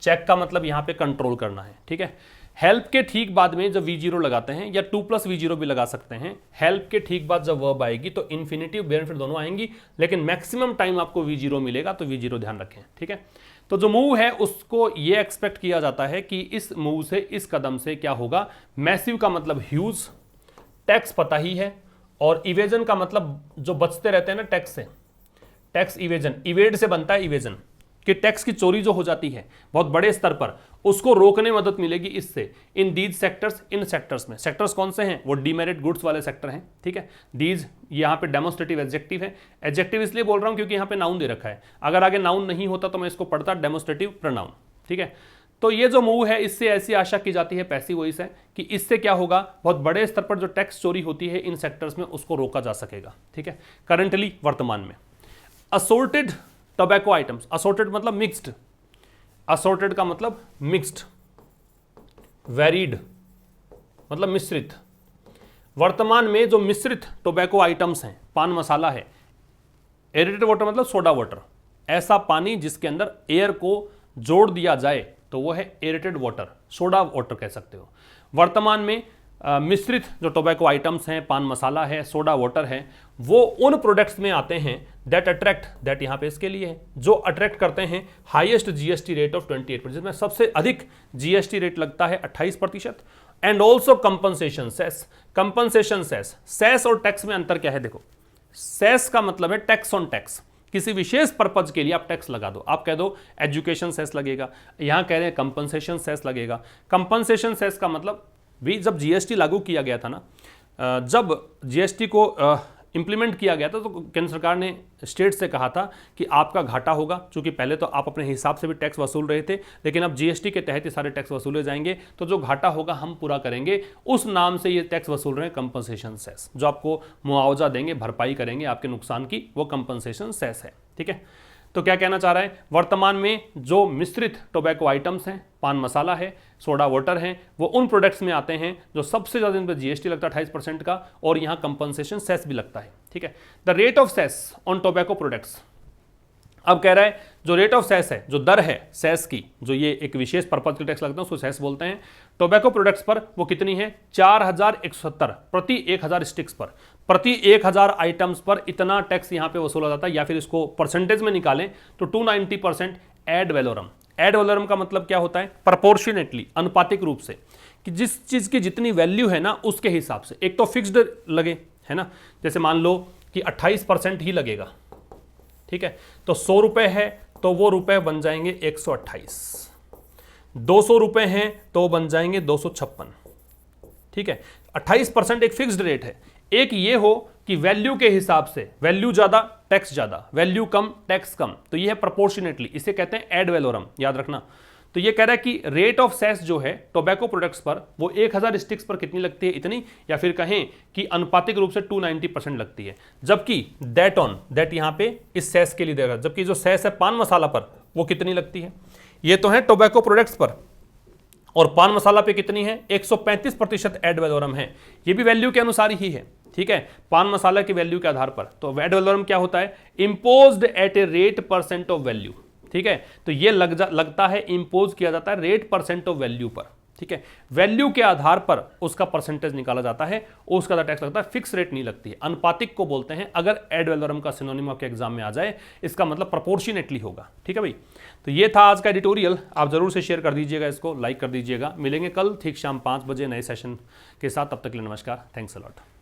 A: चेक का मतलब यहां पे कंट्रोल करना है, ठीक है। हेल्प के ठीक बाद में जब V0 लगाते हैं, या 2+V0 भी लगा सकते हैं, हेल्प के ठीक बाद जब वर्ब आएगी तो इन्फिनेटिव बेनिफिट दोनों आएंगी, लेकिन मैक्सिमम टाइम आपको V0 मिलेगा, तो V0 ध्यान रखें, ठीक है। तो जो मूव है उसको ये एक्सपेक्ट किया जाता है कि इस मूव से, इस कदम से क्या होगा, मैसिव का मतलब ह्यूज, टैक्स पता ही है, और इवेजन का मतलब जो बचते रहते हैं ना टैक्स से, टैक्स इवेजन, इवेड से बनता है इवेजन, कि टैक्स की चोरी जो हो जाती है बहुत बड़े स्तर पर, उसको रोकने में मदद मिलेगी इससे। In these sectors, in sectors में, सेक्टर्स कौन से हैं, वो डीमेरिट गुड्स वाले सेक्टर हैं, ठीक है। दीज यहाँ पे डेमोस्ट्रेटिव एडजेक्टिव है, एडजेक्टिव इसलिए बोल रहा हूँ क्योंकि यहाँ पे नाउन दे रखा है, अगर आगे नाउन नहीं होता तो मैं इसको पढ़ता डेमोस्ट्रेटिव प्रोनाउन, ठीक है। तो ये जो मूव है, इससे ऐसी आशा की जाती है पैसिव वॉइस है कि इससे क्या होगा, बहुत बड़े स्तर पर जो टैक्स चोरी होती है इन सेक्टर्स में, उसको रोका जा सकेगा, ठीक है। करंटली, वर्तमान में, असोर्टेड टोबैको आइटम्स, असोर्टेड मतलब मिक्स्ड, असोर्टेड का मतलब मिक्स्ड, वेरीड मतलब मिश्रित। वर्तमान में जो मिश्रित टोबैको आइटम्स हैं, पान मसाला है, एरेटेड वाटर मतलब सोडा वाटर, ऐसा पानी जिसके अंदर एयर को जोड़ दिया जाए तो वो है एरेटेड वाटर, सोडा वाटर कह सकते हो। वर्तमान में मिश्रित जो टोबैको आइटम्स हैं, पान मसाला है, सोडा वाटर है, वो उन प्रोडक्ट्स में आते हैं दैट अट्रैक्ट, दैट यहाँ पे इसके लिए है, जो अट्रैक्ट करते हैं हाईएस्ट जीएसटी रेट ऑफ 28%, जिसमें सबसे अधिक जीएसटी रेट लगता है 28%, and also compensation cess. Compensation cess, cess और टैक्स में अंतर क्या है, देखो, सेस का मतलब है टैक्स ऑन टैक्स, किसी विशेष पर्पज के लिए आप टैक्स लगा दो, आप कह दो एजुकेशन सेस लगेगा, यहां कह रहे हैं कंपनसेशन सेस लगेगा। कंपनसेशन सेस का मतलब भी जब जीएसटी लागू किया गया था ना, जब जीएसटी को इंप्लीमेंट किया गया था तो केंद्र सरकार ने स्टेट से कहा था कि आपका घाटा होगा, क्योंकि पहले तो आप अपने हिसाब से भी टैक्स वसूल रहे थे, लेकिन अब जीएसटी के तहत ये सारे टैक्स वसूले जाएंगे, तो जो घाटा होगा हम पूरा करेंगे, उस नाम से ये टैक्स वसूल रहे हैं कंपनसेशन सेस, जो आपको मुआवजा देंगे, भरपाई करेंगे आपके नुकसान की, वो कंपनसेशन सेस है, ठीक है। तो क्या कहना चाह रहा है, वर्तमान में जो मिश्रित टोबैको आइटम्स हैं, पान मसाला है, सोडा वाटर हैं, वो उन प्रोडक्ट्स में आते हैं जो सबसे ज़्यादा इन पर जीएसटी लगता है 28% का, और यहाँ कंपनसेशन सेस भी लगता है, ठीक है। The rate of cess on tobacco products, अब कह रहा है जो रेट ऑफ सेस है, जो दर है सेस की, जो ये एक विशेष पर्पज के टैक्स लगता है उसको सेस बोलते हैं, टोबैको प्रोडक्ट्स पर वो कितनी है, 4170 प्रति 1000 स्टिक्स पर, प्रति 1000 आइटम्स पर इतना टैक्स यहाँ पे वसूला जाता है, या फिर इसको परसेंटेज में निकालें तो 290% एड वैलोरम। एड वैलोरम का मतलब क्या होता है, प्रपोर्शनेटली, अनुपातिक रूप से, कि जिस चीज़ की जितनी वैल्यू है ना उसके हिसाब से, एक तो फिक्स्ड लगे, है ना, जैसे मान लो कि 28% ही लगेगा, ठीक है, तो 100 रुपये है तो वो रुपए बन जाएंगे 128, 200 रुपये हैं तो बन जाएंगे 256, ठीक है। 28% एक फिक्स्ड रेट है। एक ये हो कि वैल्यू के हिसाब से, वैल्यू ज़्यादा टैक्स ज़्यादा, वैल्यू कम टैक्स कम, तो ये है प्रोपोर्शनेटली, इसे कहते हैं एड वैलोरम, याद रखना। तो ये कह रहा है कि रेट ऑफ सेस जो है टोबैको प्रोडक्ट्स पर, वो 1000 स्टिक्स पर कितनी लगती है, इतनी, या फिर कहें कि अनुपातिक रूप से 290% लगती है, जबकि दैट ऑन, दैट यहाँ पे इस सेस के लिए देगा, जबकि जो सेस है पान मसाला पर वो कितनी लगती है, ये तो है टोबैको प्रोडक्ट्स पर, और पान मसाला पे कितनी है, 135% एड वैलोरम है, ये भी वैल्यू के अनुसार ही है, ठीक है, पान मसाला की वैल्यू के आधार पर। तो एड वैलोरम क्या होता है, imposed at a rate percent of value, ठीक है, तो ये लगता है, इंपोज किया जाता है रेट परसेंट ऑफ वैल्यू पर, ठीक है, वैल्यू के आधार पर उसका परसेंटेज निकाला जाता है, उसका टैक्स लगता है, फिक्स रेट नहीं लगती है, अनुपातिक को बोलते हैं। अगर एड वैलोरम का सिनोनिम आपके एग्जाम में आ जाए, इसका मतलब प्रोपोर्शनेटली होगा, ठीक है भाई। तो ये था आज का एडिटोरियल, आप जरूर से शेयर कर दीजिएगा, इसको लाइक कर दीजिएगा। मिलेंगे कल ठीक शाम 5 बजे नए सेशन के साथ, तब तक के लिए नमस्कार, थैंक्स अ लॉट।